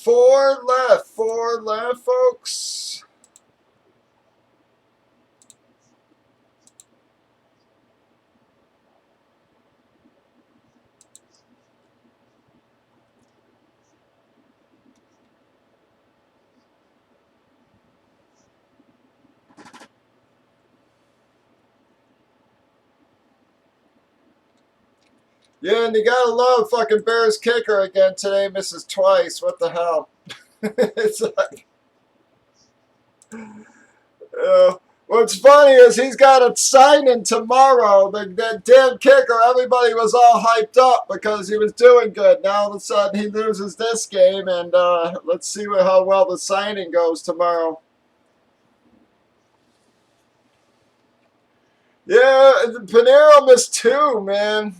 S1: Four left, folks. Yeah, and you gotta love fucking Bears kicker again today, misses twice. What the hell? It's like, what's funny is he's got a signing tomorrow. That damn kicker, everybody was all hyped up because he was doing good. Now all of a sudden he loses this game, and let's see how well the signing goes tomorrow. Yeah, Pinero missed two, man.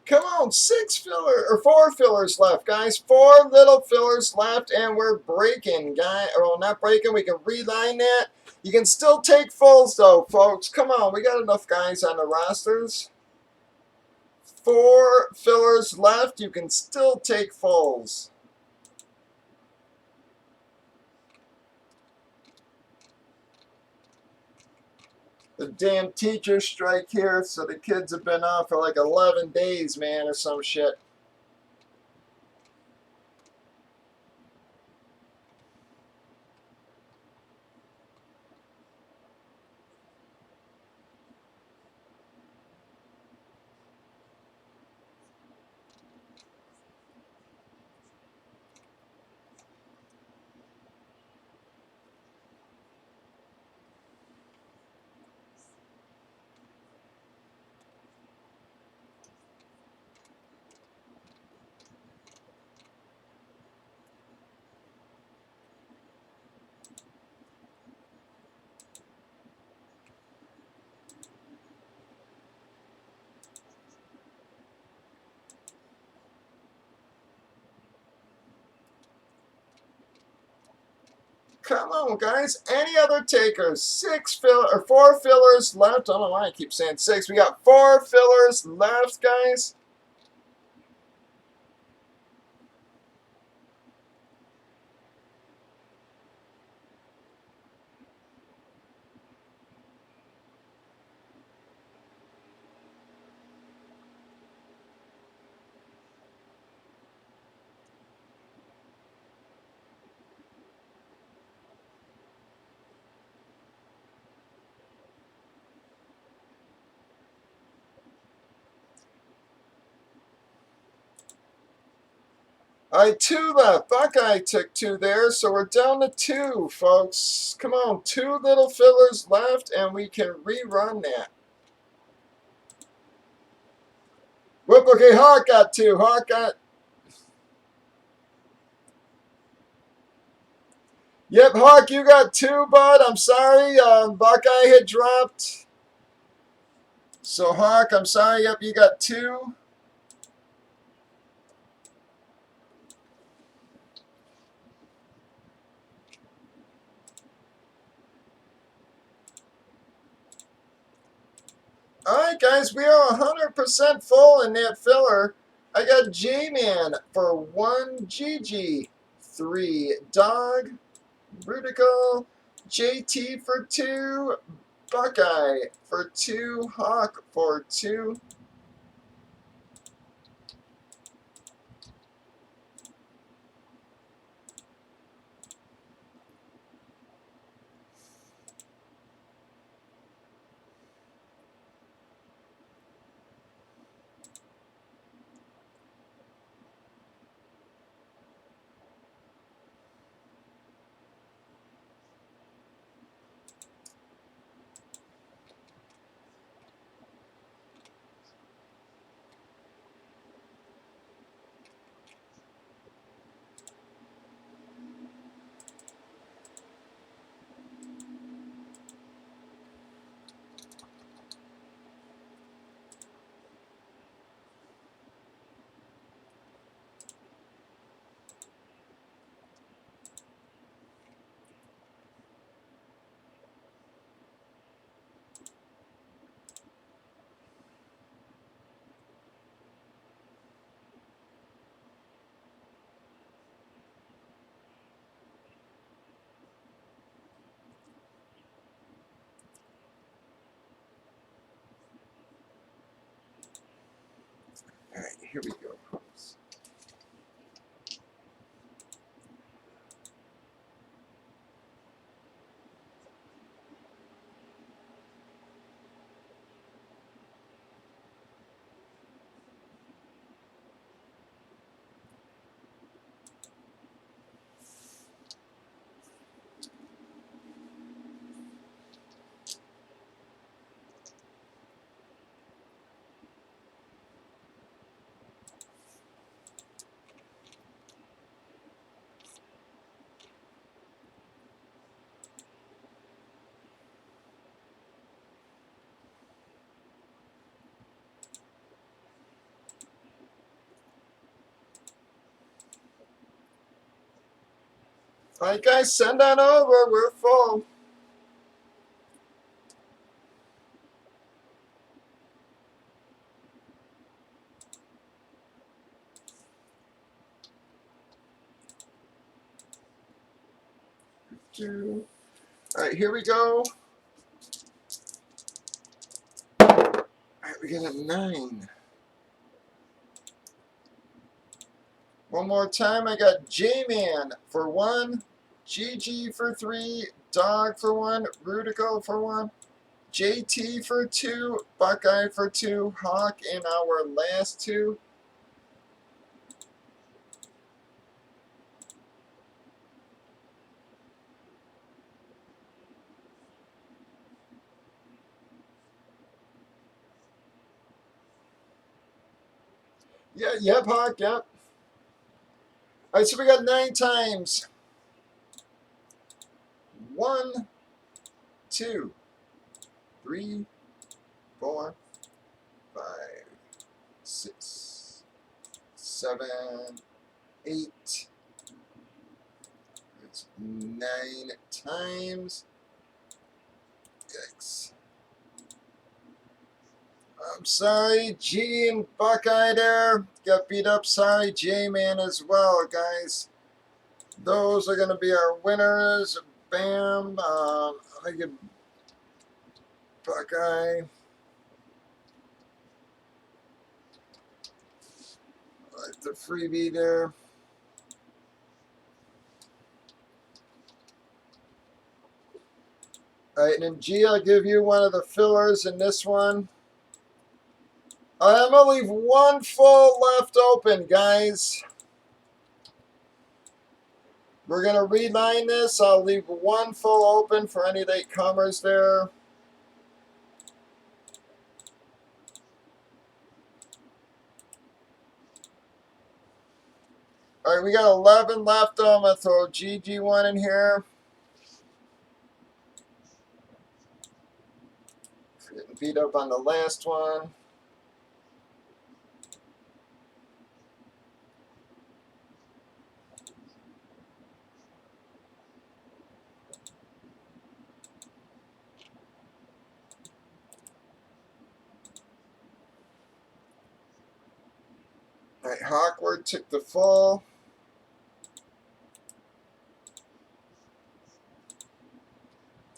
S1: Come on, four fillers left, guys. Four little fillers left, and we're breaking, guy. Well, not breaking. We can reline that. You can still take fulls though, folks. Come on, we got enough guys on the rosters. Four fillers left. You can still take fulls. The damn teacher strike here, so the kids have been off for like 11 days, man, or some shit. Come on, guys. Any other takers? Four fillers left. I don't know why I keep saying six. We got four fillers left, guys. All right, two left. Buckeye took two there, so we're down to two, folks. Come on, two little fillers left, and we can rerun that. Whoop, okay, Hawk got two. Hawk got... Yep, Hawk, you got two, bud. I'm sorry. Buckeye had dropped. So, Hawk, I'm sorry. Yep, you got two. Alright, guys, we are 100% full in that filler. I got J-Man for one GG, three Dog, Rudical, JT for two, Buckeye for two, Hawk for two. here we go. All right, guys, send on over. We're full. All right, here we go. All right, we got a 9. One more time, I got J-Man for 1, GG for 3, Dog for 1, Rudico for 1, JT for 2, Buckeye for 2, Hawk in our last 2. Yeah, yep, Hawk, yep. All right, so we got 9 times. 1, 2, 3, 4, 5, 6, 7, 8. It's 9 times. Yikes. I'm sorry, G and Buckeye there. Got beat up. Sorry, J-Man as well, guys. Those are going to be our winners. Bam. I get Buckeye. Like the freebie there. Alright, and then G, I'll give you one of the fillers in this one. I'm going to leave one full left open, guys. We're going to reline this. I'll leave one full open for any latecomers there. Alright, we got 11 left. I'm going to throw GG1 in here. Getting beat up on the last one. Alright, Hawkward took the full.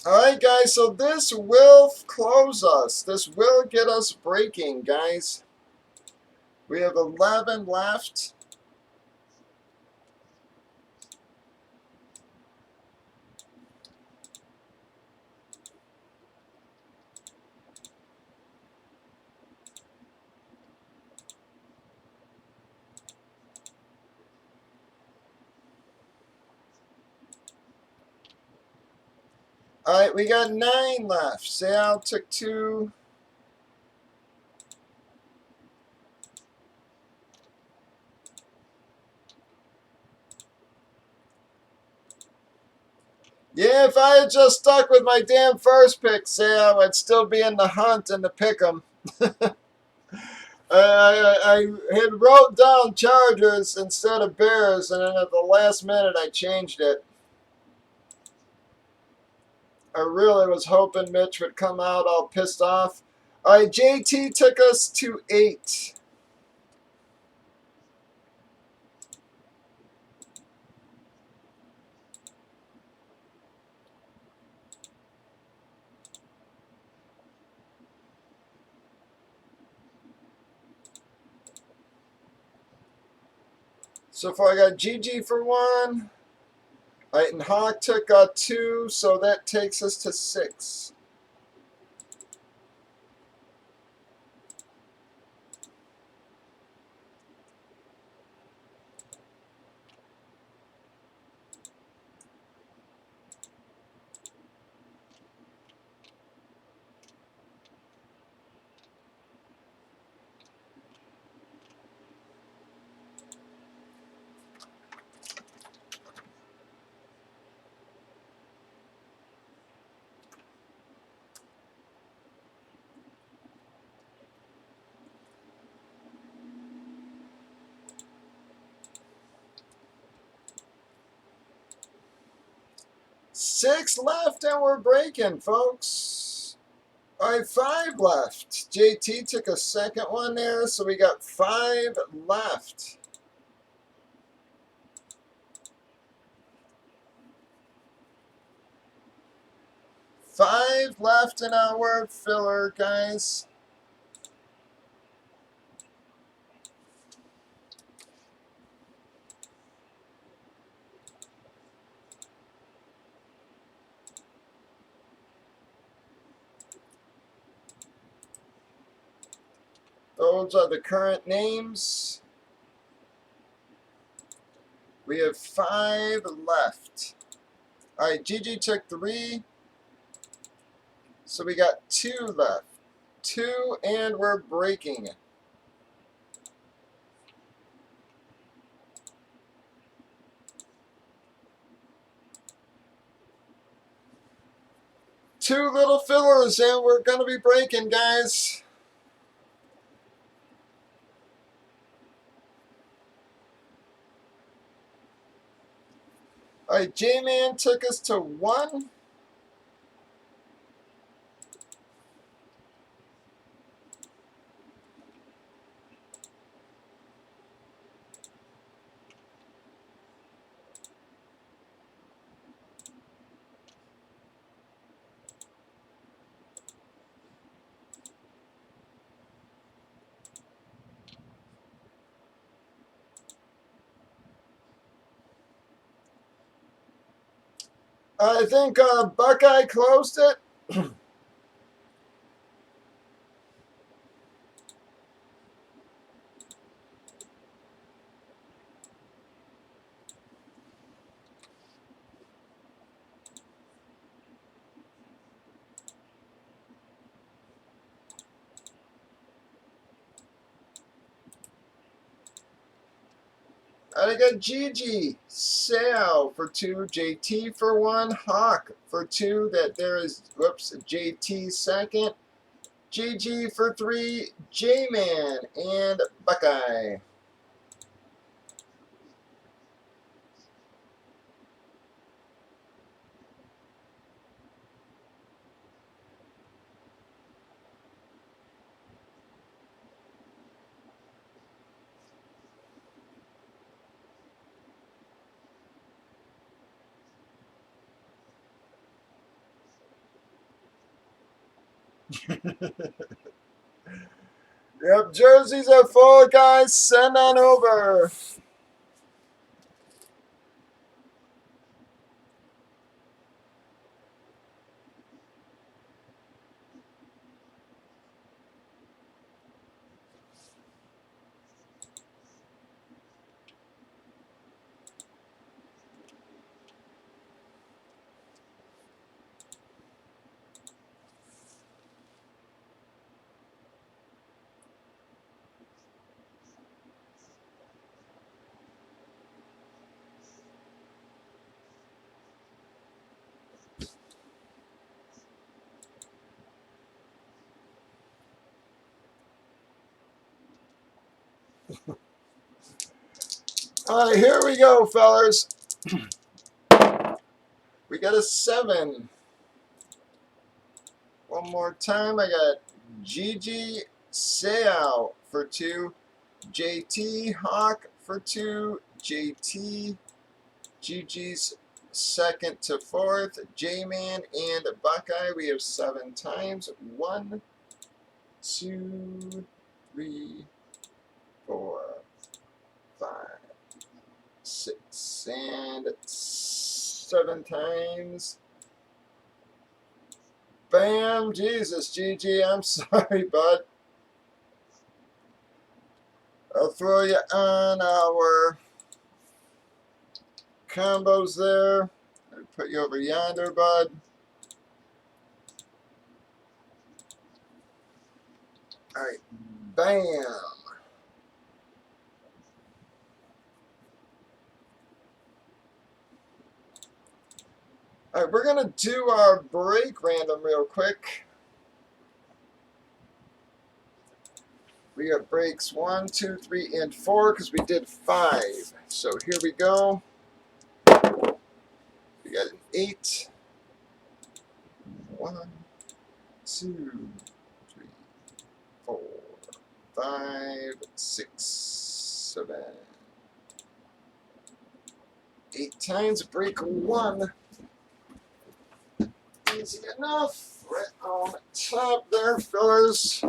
S1: Alright, guys, so this will close us. This will get us breaking, guys. We have 11 left. Alright, we got 9 left. Sal took 2. Yeah, if I had just stuck with my damn first pick, Sal, I'd still be in the hunt and the pick 'em. I had wrote down Chargers instead of Bears, and then at the last minute I changed it. I really was hoping Mitch would come out all pissed off. All right, JT took us to 8. So far I got GG for 1. Alright, and Hawk took 2, so that takes us to 6. Six left and we're breaking, folks. Alright, 5 left. JT took a second one there, so we got 5 left. Five left in our filler, guys. Those are the current names. We have 5 left. Alright, Gigi took 3. So we got 2 left. 2 and we're breaking. Two little fillers and we're going to be breaking, guys. Alright, J-Man took us to 1. I think Buckeye closed it. I got Gigi, Sal for 2, JT for 1, Hawk for 2. That there is, whoops, JT second. Gigi for 3, J-Man and Buckeye. Yep, jerseys are full, guys. Send on over. All right, here we go, fellas. We got a 7. One more time. I got Gigi, Seao for 2, JT, Hawk for 2, JT, Gigi's second to fourth, J-Man and Buckeye. We have 7 times. 1, 2, 3, 4, 5, 6, and 7 times. Bam! Jesus, GG, I'm sorry, bud. I'll throw you on our combos there. I'll put you over yonder, bud. Alright, bam! Alright, we're going to do our break random real quick. We got breaks 1, 2, 3, and 4 because we did 5. So here we go. We got an 8. 1, 2, 3, 4, 5, 6, 7, 8 times. Break 1. Easy enough. Right on top there, fellas.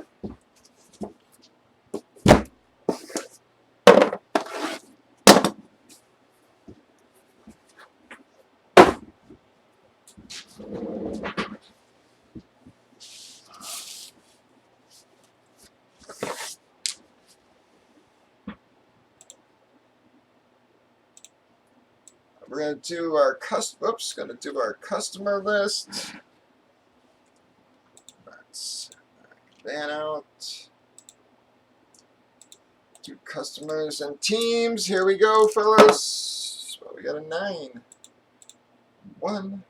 S1: We're going to do our customer list. Let's back that out. Do customers and teams. Here we go, fellas. Well, we got a 9. 1,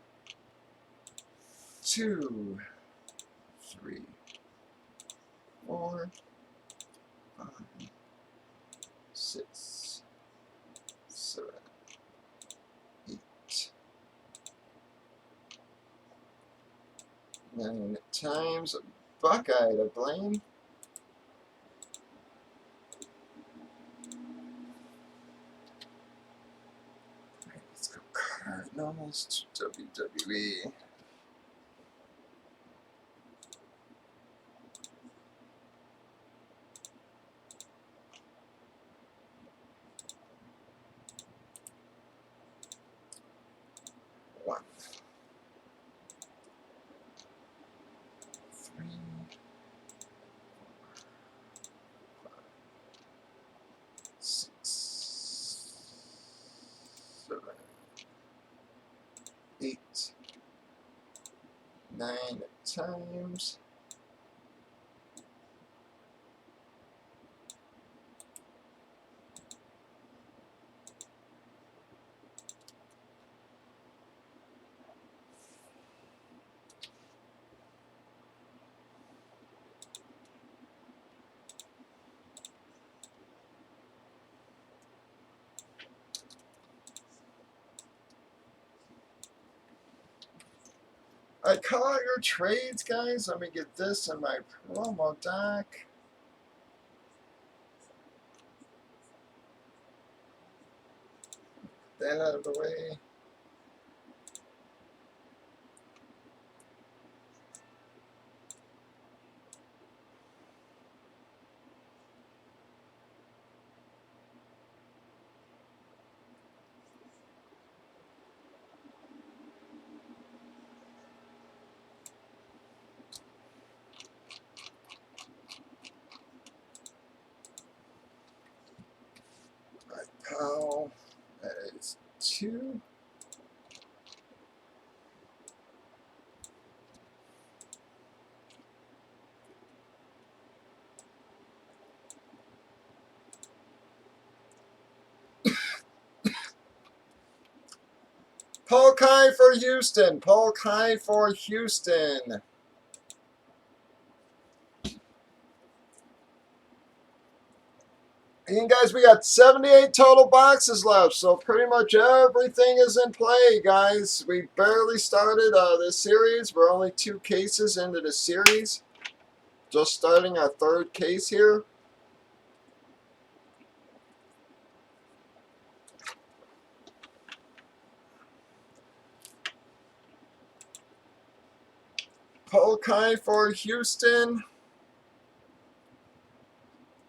S1: 2, 3, 4, 5, 6, 7, 8, 9 times. Buckeye to Blaine. Let's go Cardinals to WWE. One, 3, 4, 5, 6, 7, 8, 9 times. I call out your trades, guys. Let me get this in my promo doc. That out of the way. Alright, Powell. That is 2. Paul Kai for Houston. Paul Kai for Houston. And guys, we got 78 total boxes left, so pretty much everything is in play, guys. We barely started this series. We're only 2 cases into the series. Just starting our 3rd case here. Paul Kai for Houston.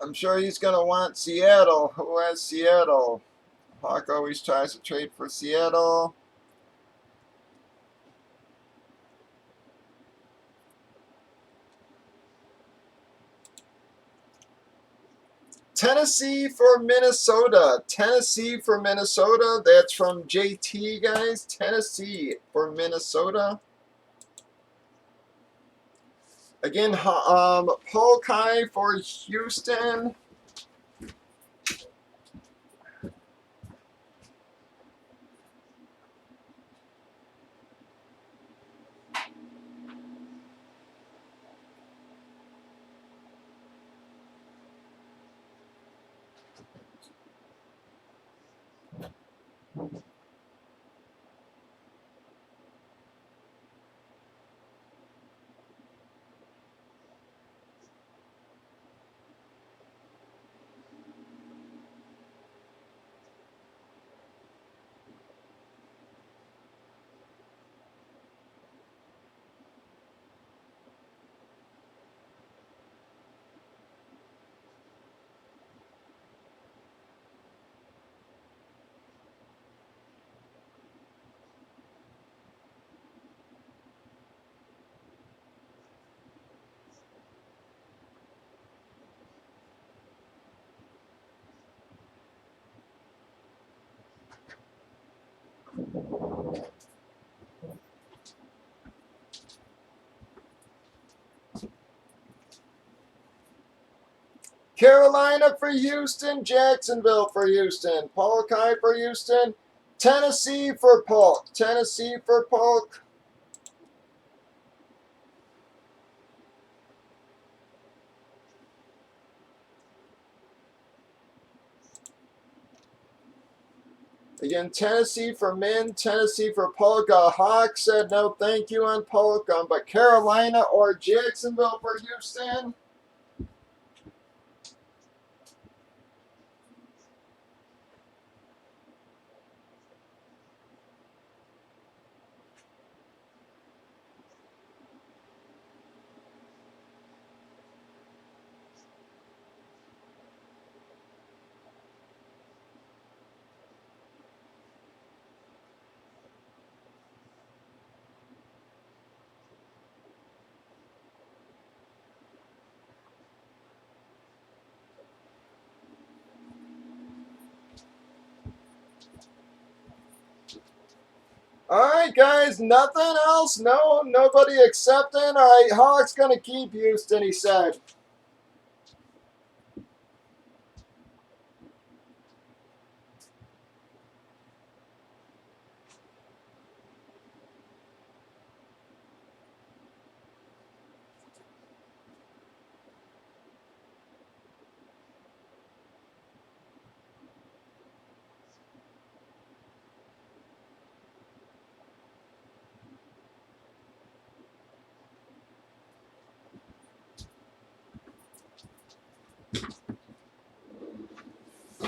S1: I'm sure he's going to want Seattle. Who has Seattle? Hawk always tries to trade for Seattle. Tennessee for Minnesota. Tennessee for Minnesota. That's from JT, guys. Tennessee for Minnesota. Again, Paul Kai for Houston. Carolina for Houston. Jacksonville for Houston. Paul Kai for Houston. Tennessee for Polk. Tennessee for Polk. Again, Tennessee for Min, Tennessee for Polk. Hawk said no thank you on Polk, but Carolina or Jacksonville for Houston. Alright, guys, nothing else? No, nobody accepting? Alright, Hawk's going to keep Houston, he said.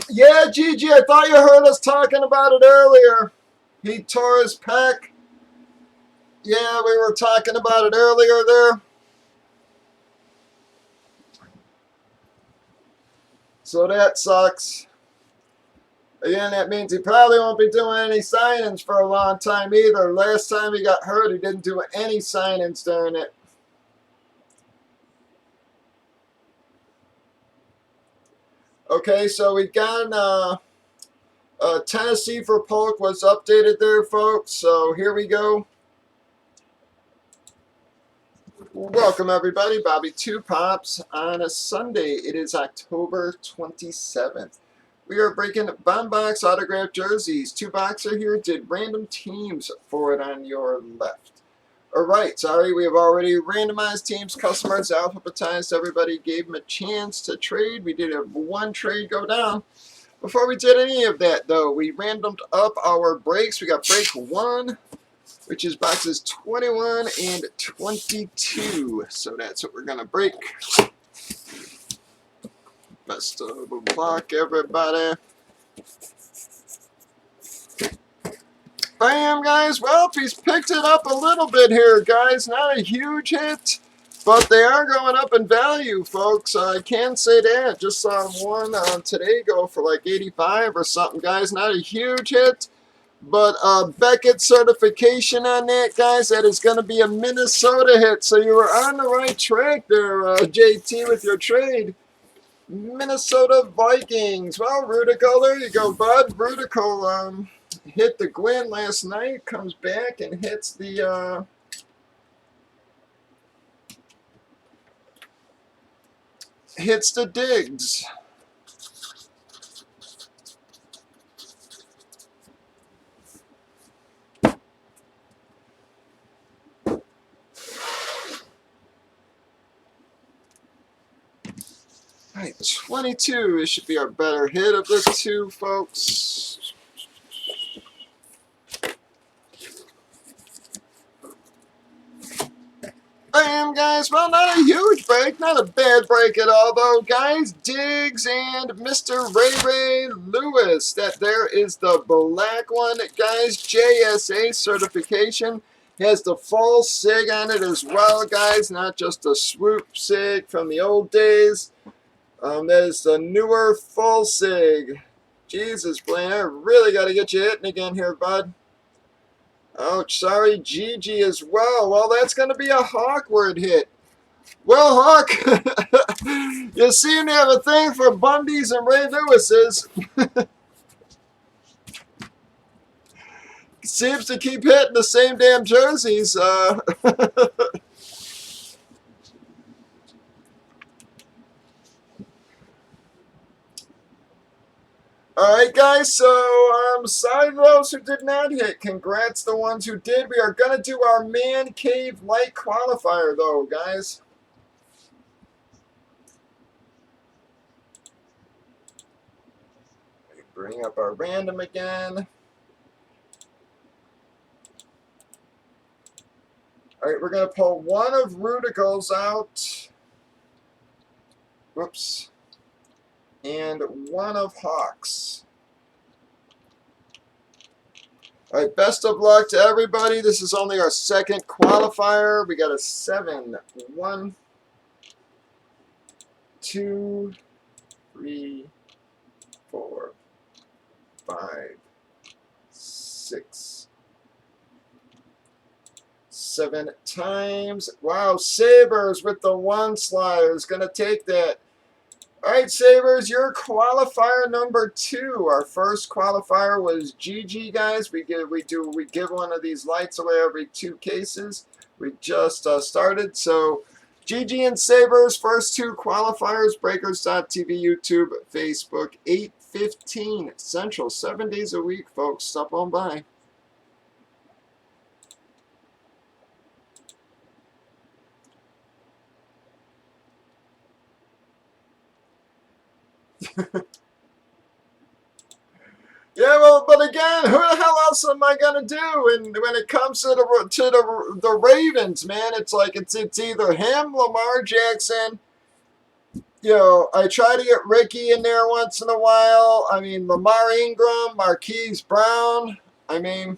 S1: Yeah, Gigi, I thought you heard us talking about it earlier. He tore his pec. Yeah, we were talking about it earlier there. So that sucks. Again, that means he probably won't be doing any signings for a long time either. Last time he got hurt, he didn't do any signings during it. Okay, so we got Tennessee for Polk was updated there, folks. So here we go. Welcome, everybody. Bobby2Pops on a Sunday. It is October 27th. We are breaking bomb box autographed jerseys. 2 boxer here. Did random teams for it on your left. Alright, sorry, we have already randomized teams, customers, alphabetized. Everybody gave them a chance to trade. We did have 1 trade go down. Before we did any of that, though, we randomed up our breaks. We got break 1, which is boxes 21 and 22. So that's what we're going to break. Best of luck, everybody. Bam, guys. Well, he's picked it up a little bit here, guys. Not a huge hit, But they are going up in value, folks. I can say that. Just saw one today go for like 85 or something, guys. Not a huge hit. But Beckett certification on that, guys. That is going to be a Minnesota hit. So you were on the right track there, JT, with your trade. Minnesota Vikings. Well, Rudico, there you go, bud. Rudico hit the Gwyn last night. Comes back and hits the digs. All right, 22. This should be our better hit of the two, folks. Bam, guys. Well, not a huge break. Not a bad break at all, though, guys. Diggs and Mr. Ray Lewis. That there is the black one, guys. JSA certification. Has the full SIG on it as well, guys. Not just a swoop SIG from the old days. That is the newer full SIG. Jesus, Blaine, I really got to get you hitting again here, bud. Ouch, sorry, GG as well. Well, that's going to be a Hawkward hit. Well, Hawk, you seem to have a thing for Bundys and Ray Lewises. Seems to keep hitting the same damn jerseys. Alright, guys, so sorry to those who did not hit. Congrats to the ones who did. We are going to do our Man Cave Light Qualifier, though, guys. Bring up our random again. Alright, we're going to pull one of Rudico's out. Whoops. And one of Hawks. All right, best of luck to everybody. This is only our second qualifier. We got a 7. 1, 2, 3, 4, 5, 6, 7 times. Wow, Sabres with the 1 slider is going to take that. All right, Sabres, your qualifier number 2. Our first qualifier was GG, guys. We give one of these lights away every 2 cases. We just started, so GG and Sabres, first 2 qualifiers. Breakers.tv, YouTube, Facebook, 8:15 Central, 7 days a week, folks. Stop on by. Yeah, well, but again, who the hell else am I gonna do? And when it comes to the Ravens, man, it's like it's either him, Lamar Jackson. You know, I try to get Ricky in there once in a while. I mean, Lamar Ingram, Marquise Brown. I mean,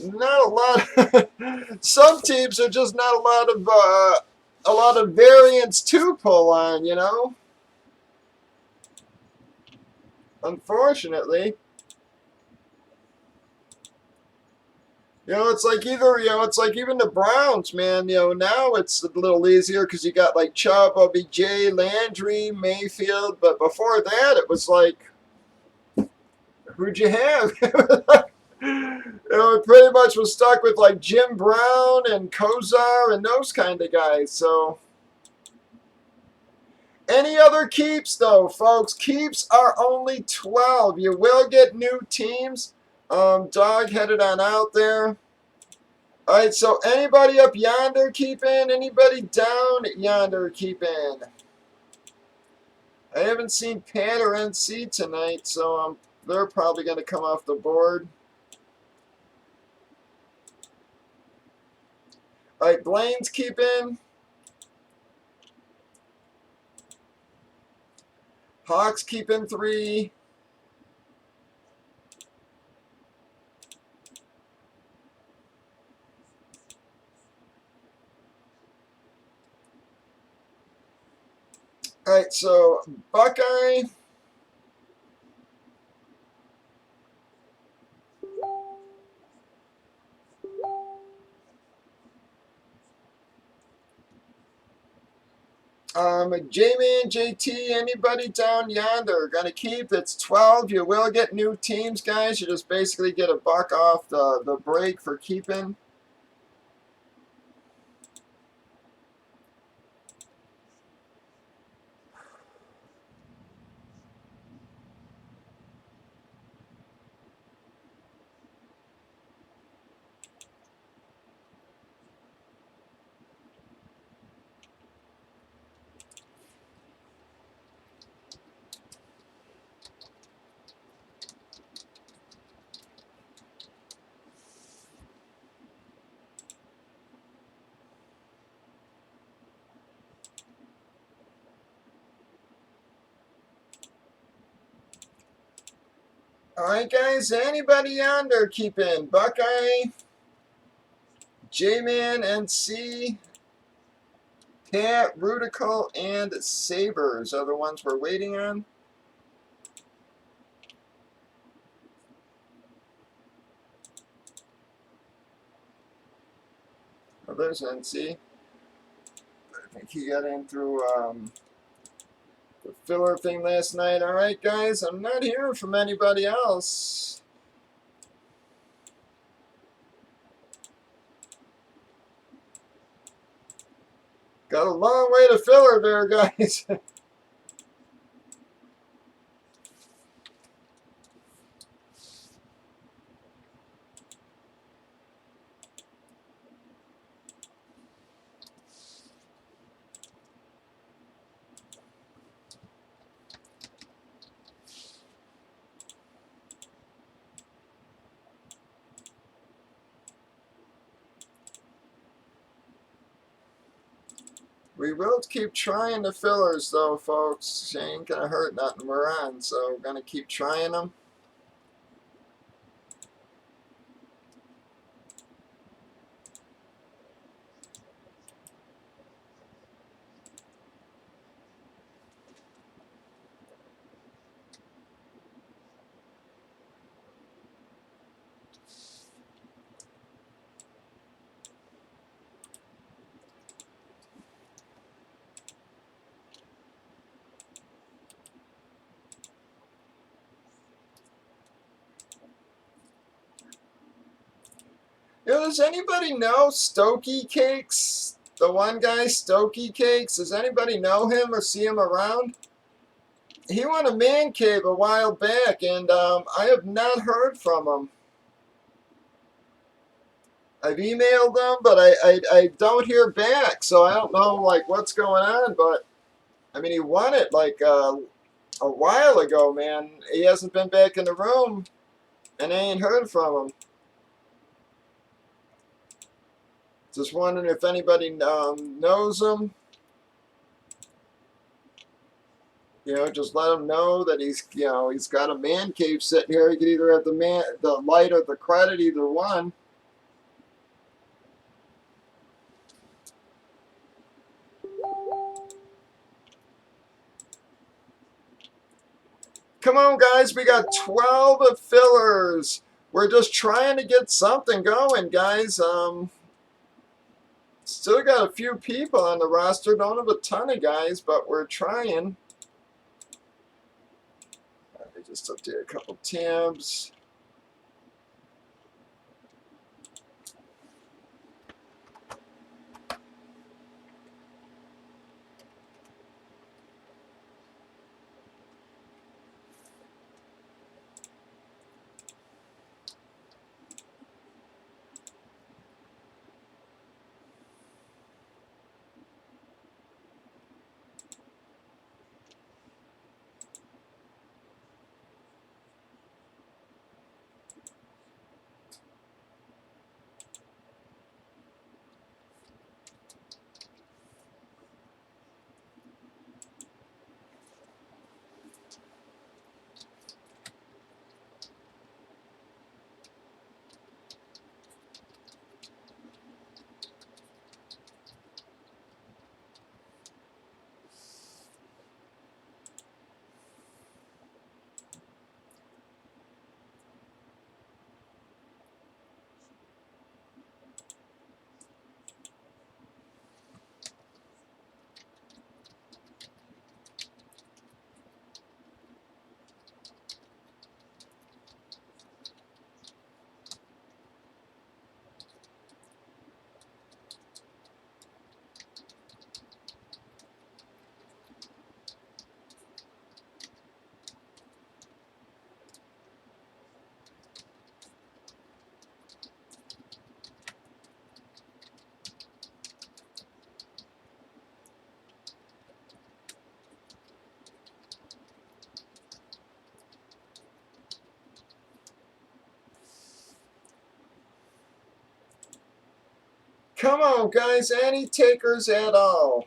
S1: not a lot. Some teams are just not a lot of variants to pull on. You know, unfortunately. You know, it's like it's like even the Browns, man. You know, now it's a little easier because you got like Chubb, OBJ, Landry, Mayfield. But before that, it was like, who'd you have? You know, it pretty much was stuck with like Jim Brown and Kozar and those kind of guys. So, any other keeps though, folks? Keeps are only 12. You will get new teams. Dog headed on out there. All right, so anybody up yonder keep in? Anybody down yonder keep in? I haven't seen Pat or NC tonight, so they're probably going to come off the board. All right, Blaine's keep in. Hawks keep in 3. All right, so Buckeye. J-Man, JT, anybody down yonder? Gonna keep. It's 12. You will get new teams, guys. You just basically get a buck off the break for keeping. All right, guys. Anybody yonder keeping? Buckeye, J-Man, NC, Pat, Rudical, and Sabres are the ones we're waiting on. Oh, there's NC. I think he got in through the filler thing last night. All right, guys. I'm not hearing from anybody else. Got a long way to filler there, guys. We will keep trying the fillers, though, folks. She ain't going to hurt nothing. We're on, so we're going to keep trying them. Yo, does anybody know Stokey Cakes? The one guy, Stokey Cakes. Does anybody know him or see him around? He won a man cave a while back, and I have not heard from him. I've emailed him, but I don't hear back, so I don't know like what's going on. But I mean, he won it like a while ago, man. He hasn't been back in the room, and I ain't heard from him. Just wondering if anybody knows him. You know, just let him know that he's got a man cave sitting here. He could either have the light or the credit, either one. Come on, guys. We got 12 fillers. We're just trying to get something going, guys. Still got a few people on the roster. Don't have a ton of guys, but we're trying. Let me just update a couple tabs. Come on, guys. Any takers at all?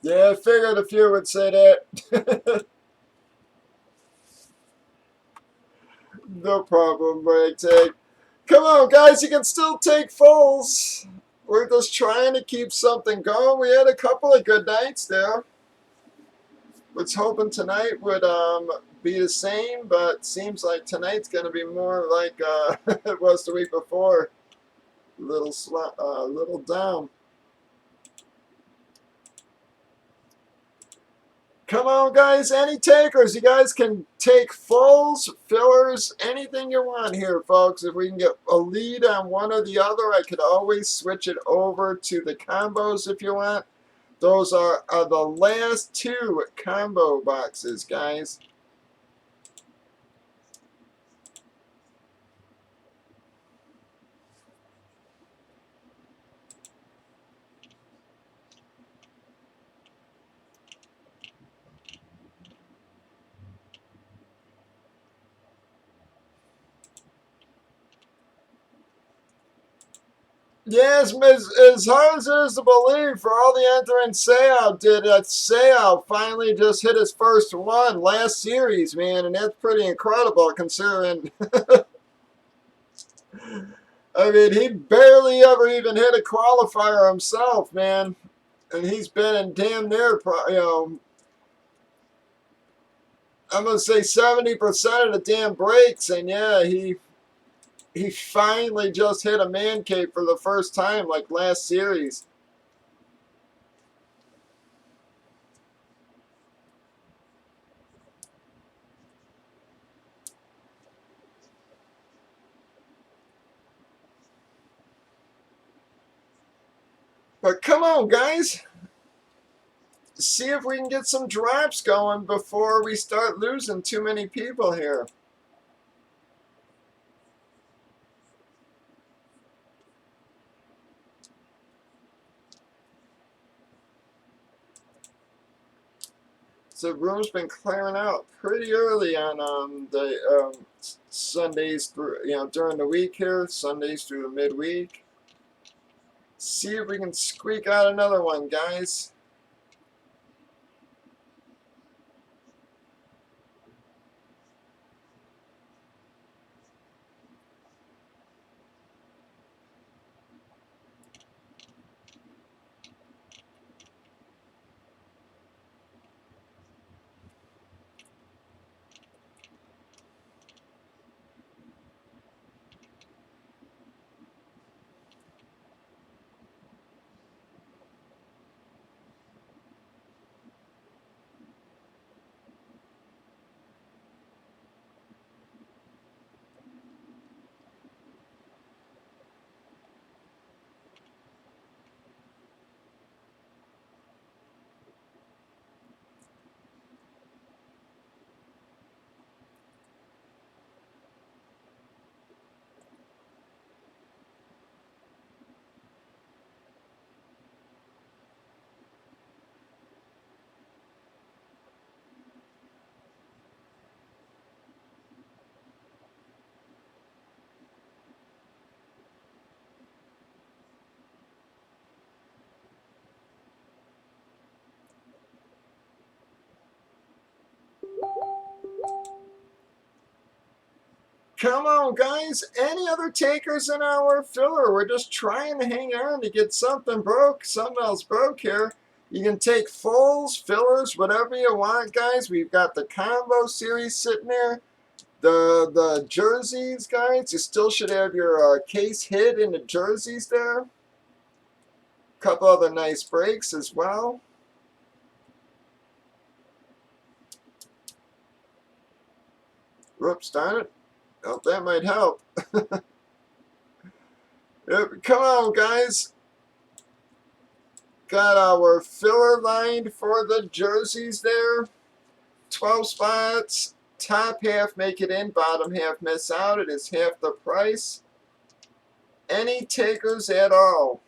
S1: Yeah, I figured a few would say that. No problem, break take. Come on, guys. You can still take fulls. We're just trying to keep something going. We had a couple of good nights there. Was hoping tonight would be the same, but seems like tonight's going to be more like it was the week before. Little down. Come on, guys. Any takers? You guys can take fulls, fillers, anything you want here, folks. If we can get a lead on one or the other, I could always switch it over to the combos if you want. Those are the last two combo boxes, guys. Yes, as hard as it is to believe, for all the entering Seiya did, Seiya finally just hit his first one last series, man, and that's pretty incredible considering. I mean, he barely ever even hit a qualifier himself, man, and he's been in damn near, I'm gonna say 70% of the damn breaks, and yeah, he finally just hit a man cave for the first time, like last series. But come on, guys. See if we can get some drops going before we start losing too many people here. So room's been clearing out pretty early on the Sundays through, during the week here, Sundays through the midweek. See if we can squeak out another one, guys. Come on, guys. Any other takers in our filler? We're just trying to hang on to get something broke. Something else broke here. You can take fulls, fillers, whatever you want, guys. We've got the combo series sitting there. The jerseys, guys. You still should have your case hit in the jerseys there. Couple other nice breaks as well. Whoops, darn it. Oh, that might help. Yep, come on, guys. Got our filler lined for the jerseys there. 12 spots. Top half make it in, bottom half miss out. It is half the price. Any takers at all?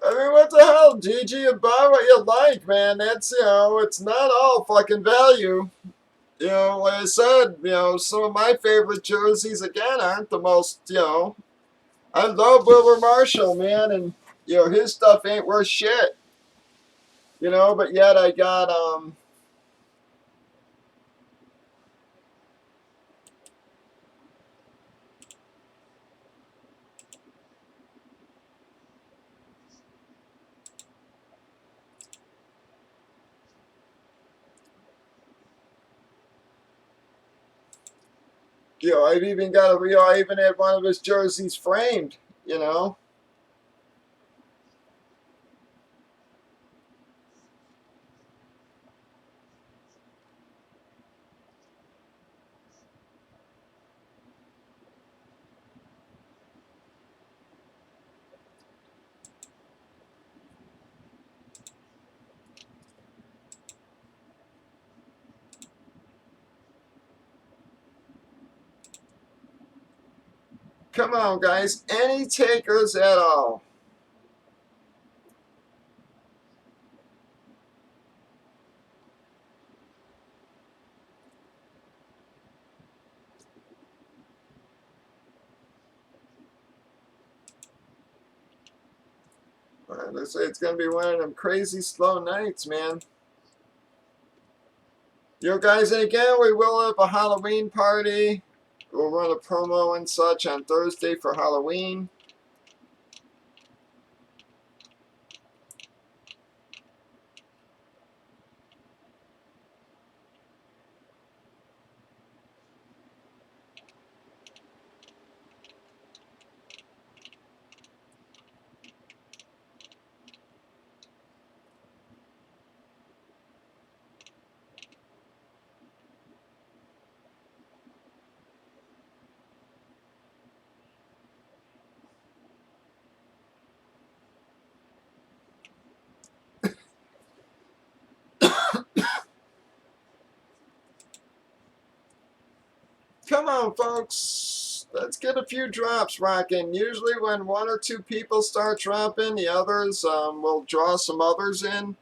S1: I mean, what the hell, Gigi? You buy what you like, man. That's, it's not all fucking value. Like I said, some of my favorite jerseys, again, aren't the most, I love Wilbur Marshall, man, and, his stuff ain't worth shit. But yet I got, I've even got I even had one of his jerseys framed, you know. Come on, guys. Any takers at all? Looks like it's going to be one of them crazy slow nights, man. Guys, and again, we will have a Halloween party. We'll run a promo and such on Thursday for Halloween. Come on, folks. Let's get a few drops rocking. Usually when one or two people start dropping, the others will draw some others in.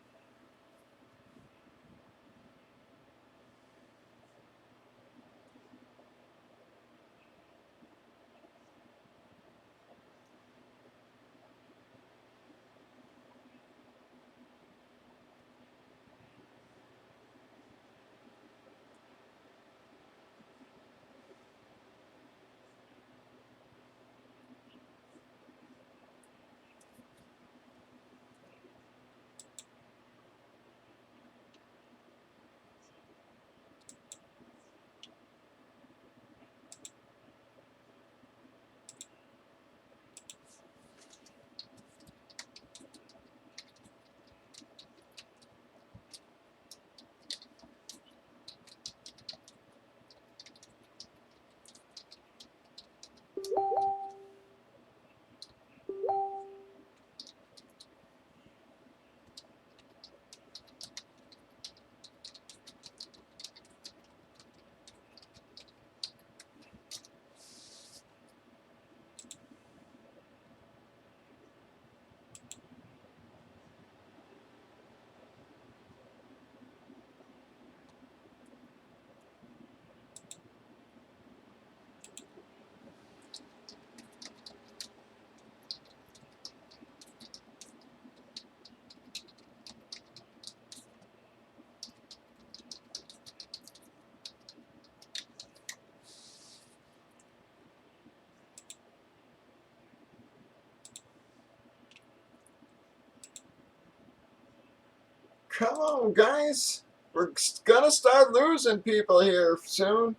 S1: Come on, guys. We're gonna start losing people here soon.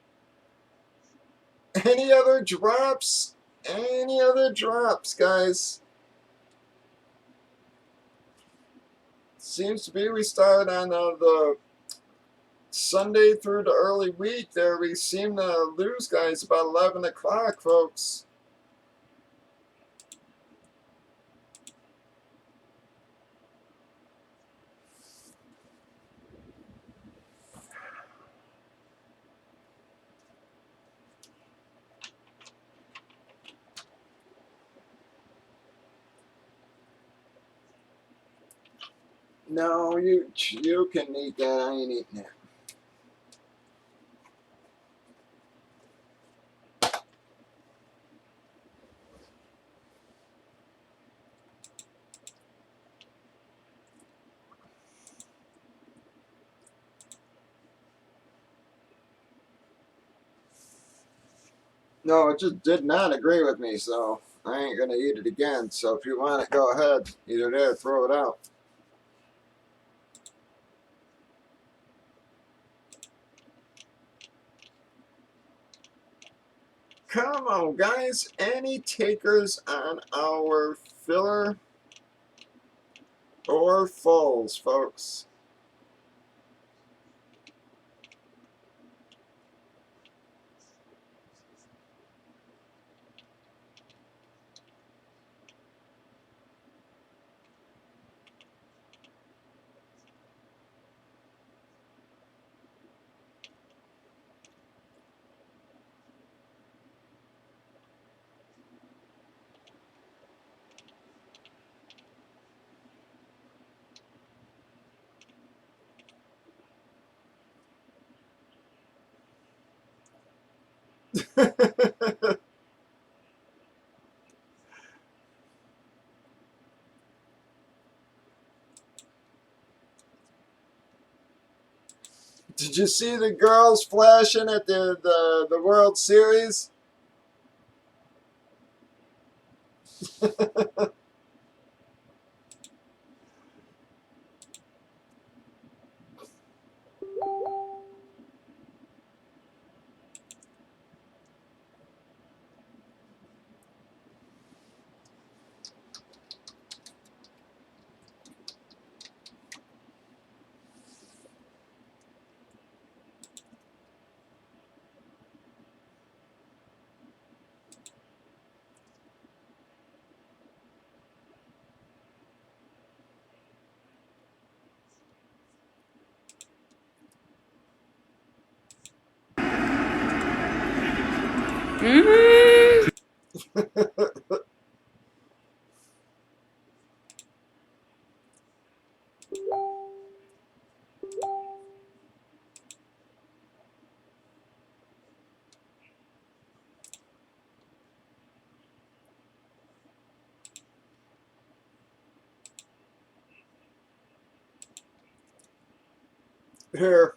S1: Any other drops? Any other drops, guys? Seems to be we start on the Sunday through the early week there. We seem to lose guys about 11 o'clock, folks. No, you can eat that. I ain't eating it. No, it just did not agree with me, so I ain't gonna eat it again. So if you want it, go ahead. Either there, throw it out. Come on, guys. Any takers on our filler or fulls, folks? Did you see the girls flashing at the World Series?
S2: Mm-hmm.
S1: Here.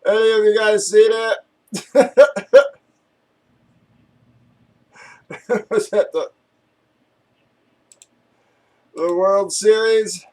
S1: Any of you guys see that? Was that the World Series?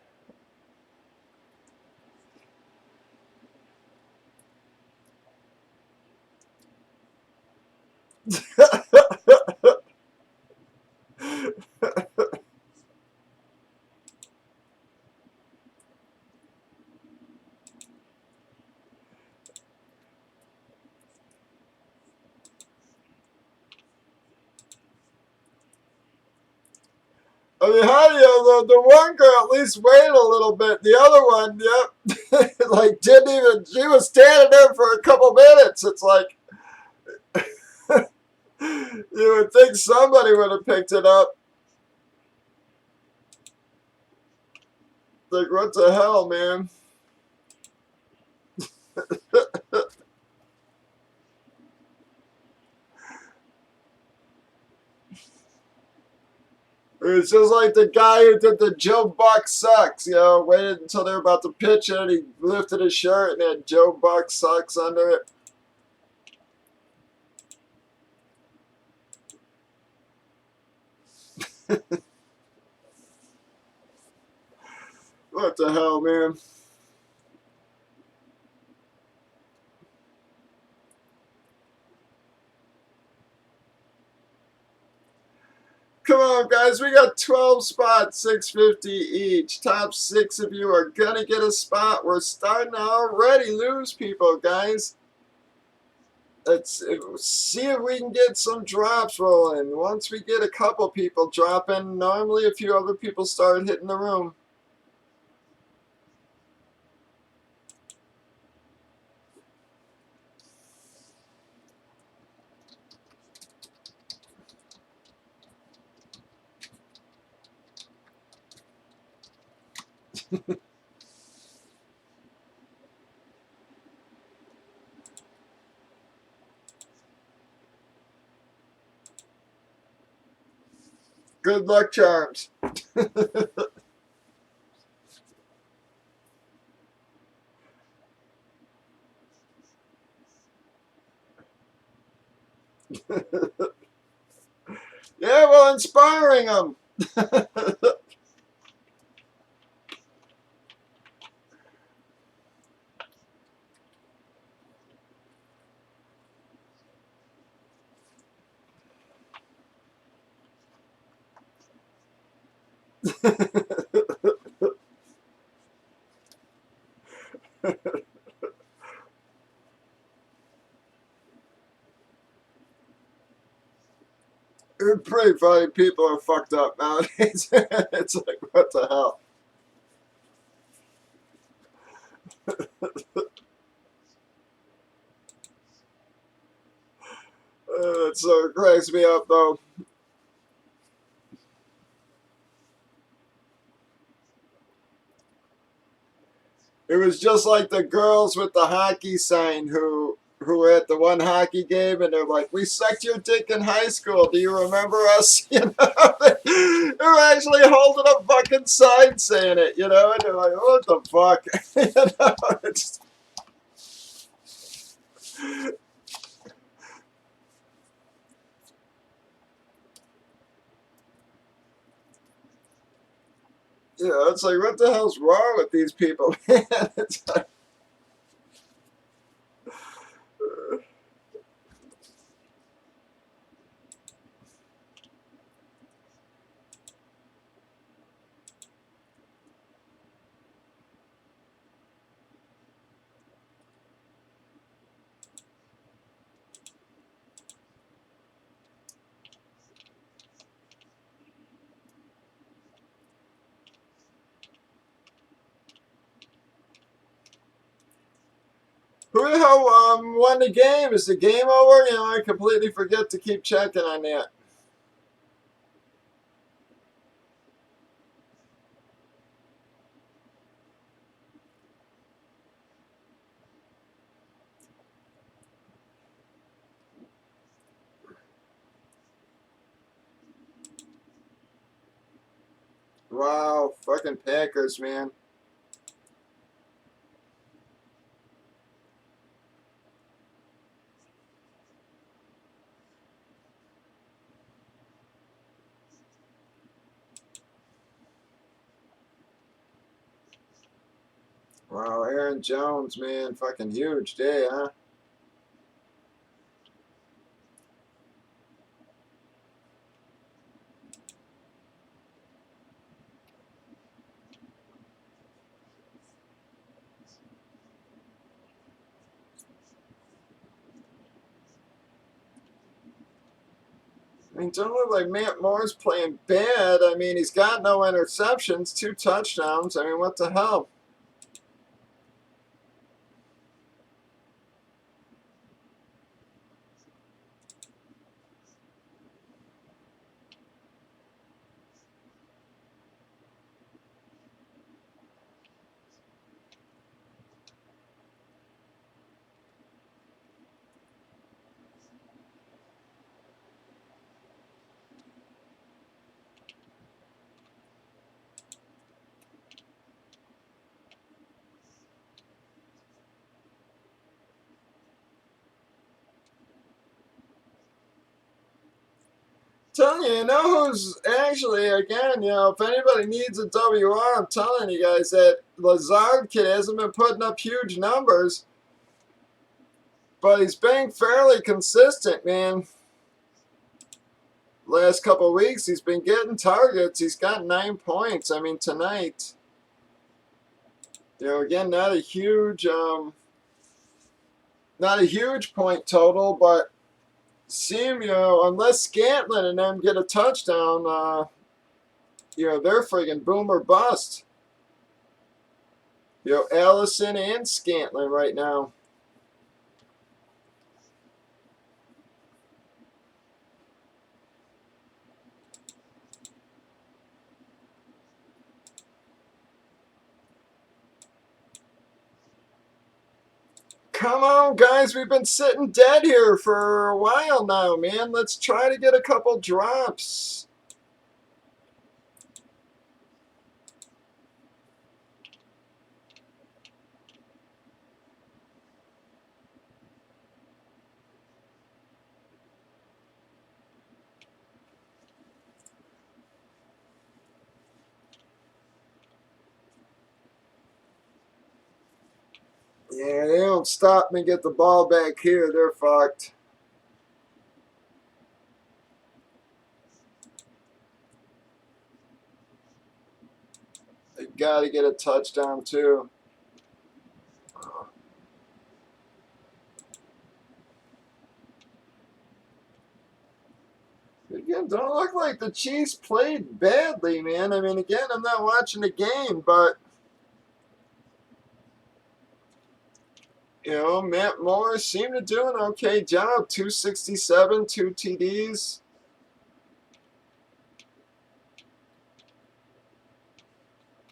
S1: I mean, how do you, the one girl at least waited a little bit. The other one, yep, like didn't even, she was standing there for a couple minutes. It's like, you would think somebody would have picked it up. Like, what the hell, man? It's just like the guy who did the Joe Buck sucks, you know, waited until they were about to pitch it, and he lifted his shirt and had Joe Buck sucks under it. What the hell, man? Come on, guys. We got 12 spots, 650 each. Top 6 of you are going to get a spot. We're starting to already lose people, guys. Let's see if we can get some drops rolling. Once we get a couple people dropping, normally a few other people start hitting the room. Good luck charms. Yeah, well, inspiring them. It's pretty funny. People are fucked up nowadays. It's like, what the hell? It so cracks me up, though. It was just like the girls with the hockey sign who were at the one hockey game and they're like, "We sucked your dick in high school. Do you remember us?" You know, they're actually holding a fucking sign saying it. You know, and they're like, "What the fuck?" You know, it's, you know, it's like, what the hell's wrong with these people, man? It's like, who the hell won the game? Is the game over? You know, I completely forget to keep checking on that. Wow, fucking Packers, man. Wow, Aaron Jones, man, fucking huge day, huh? I mean, don't look like Matt Moore's playing bad. I mean, he's got no interceptions, 2 touchdowns. I mean, what the hell? Telling you, you know who's actually, again, you know, if anybody needs a WR, I'm telling you guys that Lazard kid hasn't been putting up huge numbers, but he's been fairly consistent, man. Last couple of weeks, he's been getting targets. He's got 9 points. I mean, tonight, you know, again, not a huge point total, but seem, you know, unless Scantlin and them get a touchdown, you know, they're friggin' boom or bust. You know, Allison and Scantlin right now. Come on, guys. We've been sitting dead here for a while now, man. Let's try to get a couple drops. Yeah, they don't stop me get the ball back here. They're fucked. They got to get a touchdown, too. Again, don't look like the Chiefs played badly, man. I mean, again, I'm not watching the game, but, Matt Morris seemed to do an okay job. 267, 2 TDs.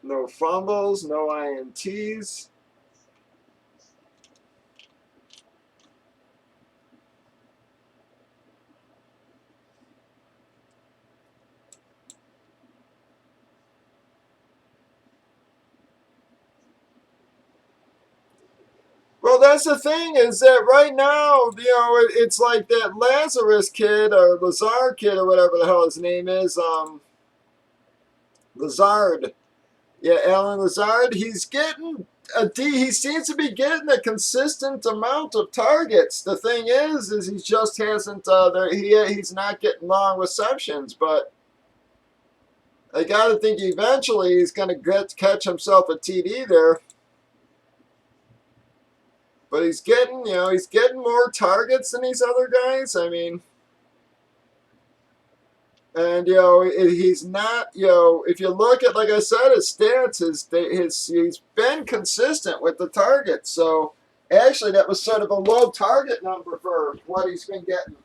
S1: No fumbles, no INTs. Well, that's the thing is that right now, it's like that Lazarus kid or Lazard kid or whatever the hell his name is, Lazard. Yeah, Alan Lazard. He's getting he seems to be getting a consistent amount of targets. The thing is he just hasn't. He's not getting long receptions, but I got to think eventually he's going to catch himself a TD there. But he's getting more targets than these other guys. I mean, and he's not. If you look at, like I said, his stats, he's been consistent with the targets. So actually, that was sort of a low target number for what he's been getting.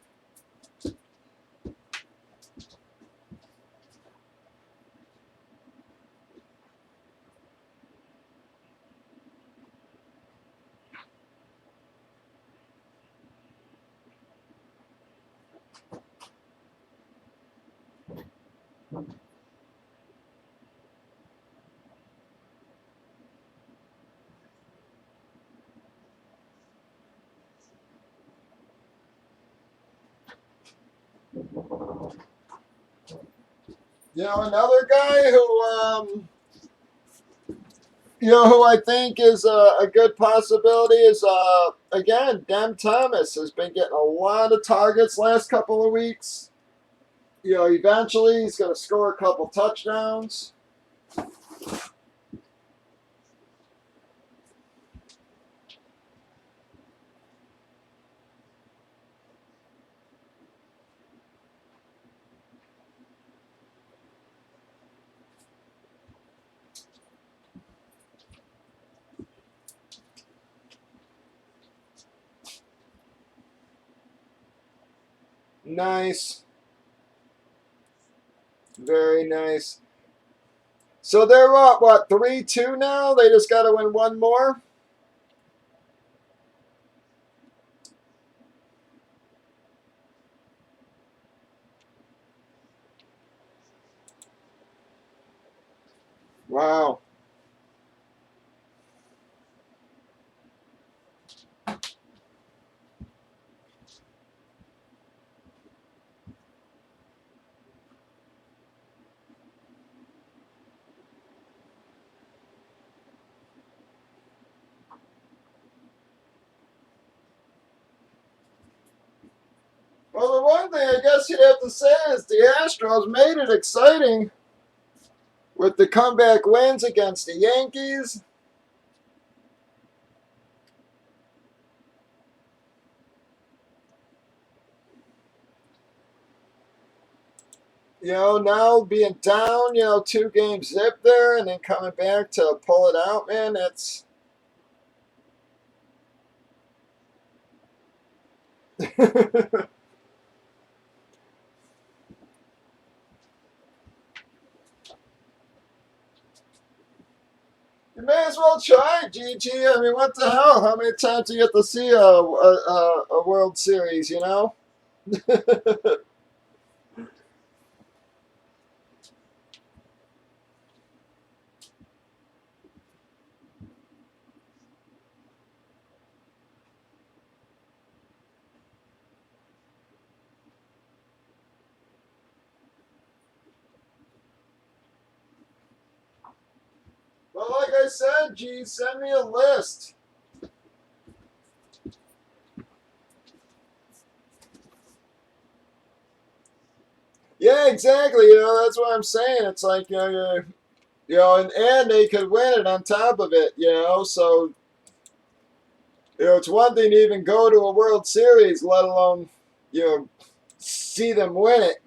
S1: Another guy who I think is a good possibility is, again, Dem Thomas has been getting a lot of targets last couple of weeks. Eventually he's going to score a couple touchdowns. Nice. Very nice. So they're up, what, 3-2 now? They just got to win one more? Wow. Well, the one thing I guess you'd have to say is the Astros made it exciting with the comeback wins against the Yankees. Now being down, 2 game zip there and then coming back to pull it out, man, that's. You may as well try, GG. I mean, what the hell? How many times do you get to see a World Series, you know? Well, like I said, G, send me a list. Yeah, exactly. You know, that's what I'm saying. It's like, and they could win it on top of it, you know. So, it's one thing to even go to a World Series, let alone, you know, see them win it.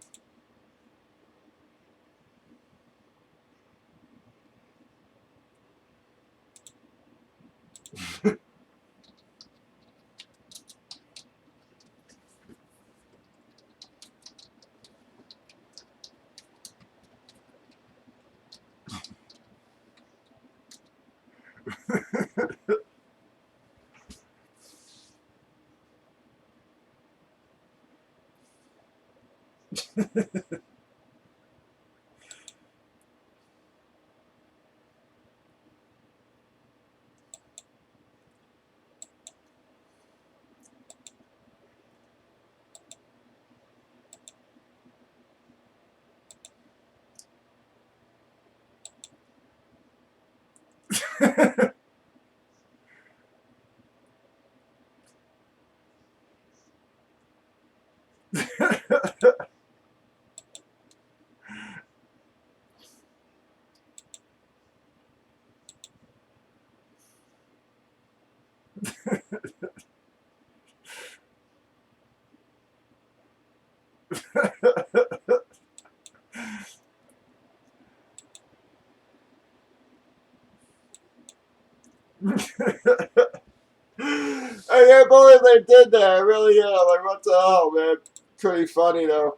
S1: I can't believe they did that. I really, like, what the hell, man? Pretty funny, though.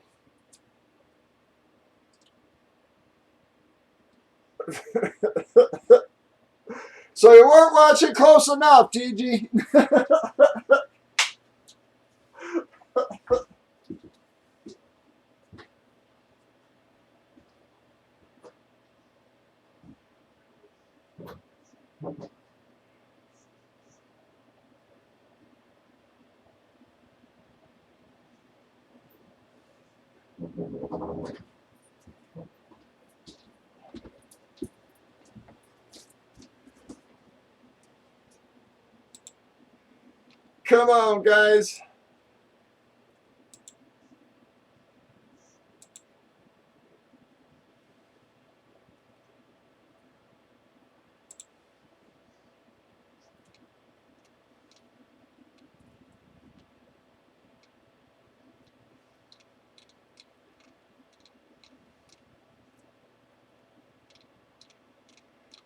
S1: So you weren't watching close enough, Gigi. Come on, guys.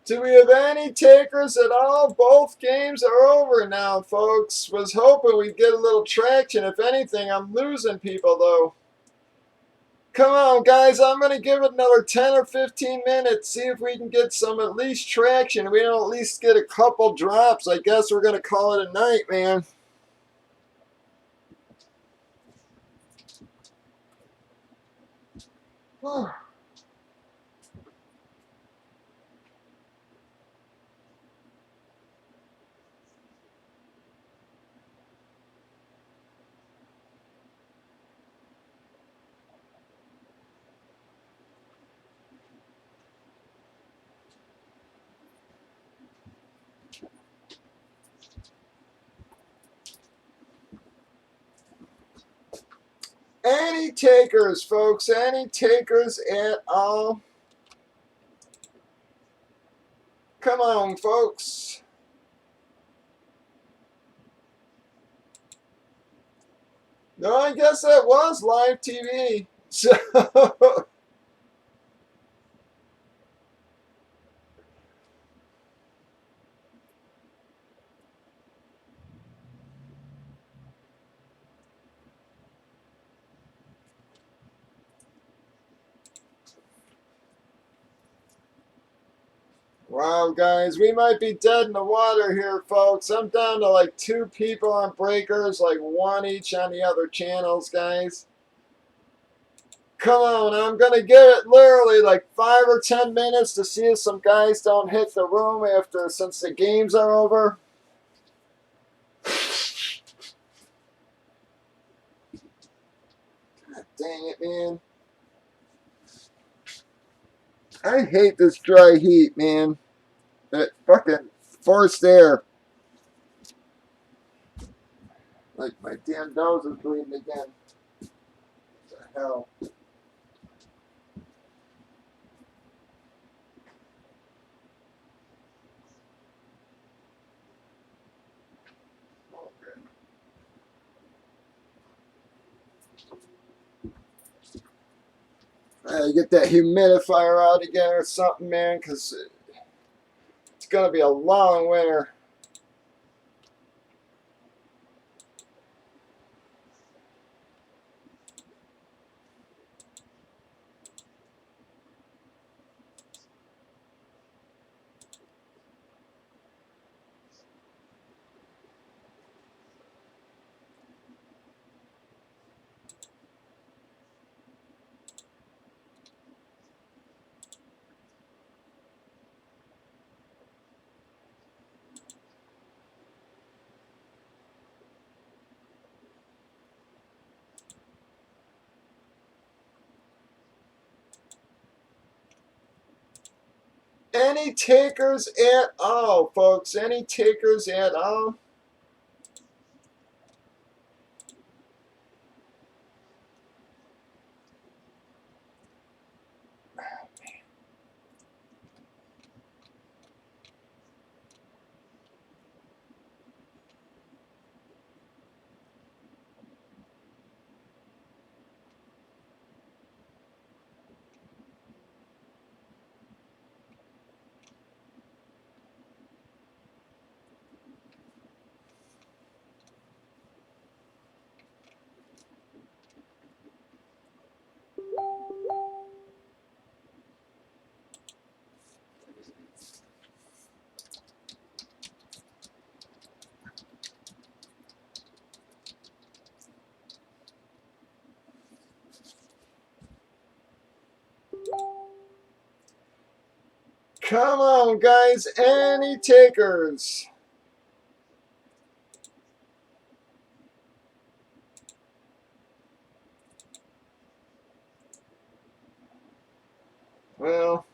S1: Do we have any takers at all? Both games are over now, folks. Was hoping we'd get a little traction. If anything, I'm losing people, though. Come on, guys. I'm going to give it another 10 or 15 minutes. See if we can get some at least traction. We don't at least get a couple drops. I guess we're going to call it a night, man. Any takers, folks? Any takers at all? Come on, folks. No, I guess that was live TV. So, Wow, guys, we might be dead in the water here, folks. I'm down to like 2 people on breakers, like 1 each on the other channels, guys. Come on, I'm going to give it literally like 5 or 10 minutes to see if some guys don't hit the room since the games are over. God dang it, man. I hate this dry heat, man. That fucking forced air. Like my damn nose is bleeding again. What the hell? Get that humidifier out again or something, man, because it's going to be a long winter. Any takers at all, folks? Any takers at all? Come on, guys. Any takers? Well,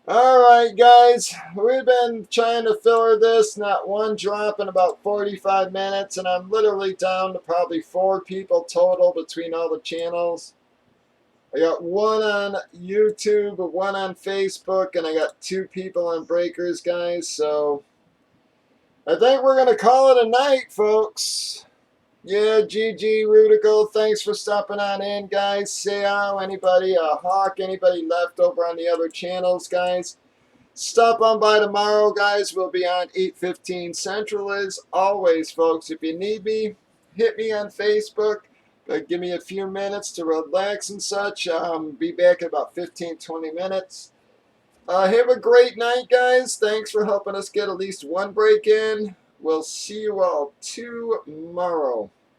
S1: all right, guys. We've been trying to filler this, not one drop in about 45 minutes, and I'm literally down to probably 4 people total between all the channels. I got 1 on YouTube, 1 on Facebook, and I got 2 people on Breakers, guys. So I think we're going to call it a night, folks. Yeah, GG, Rudical, thanks for stopping on in, guys. Sao, anybody, Hawk, anybody left over on the other channels, guys. Stop on by tomorrow, guys. We'll be on 8:15 Central as always, folks. If you need me, hit me on Facebook. Give me a few minutes to relax and such. Be back in about 15-20 minutes. Have a great night, guys. Thanks for helping us get at least 1 break in. We'll see you all tomorrow.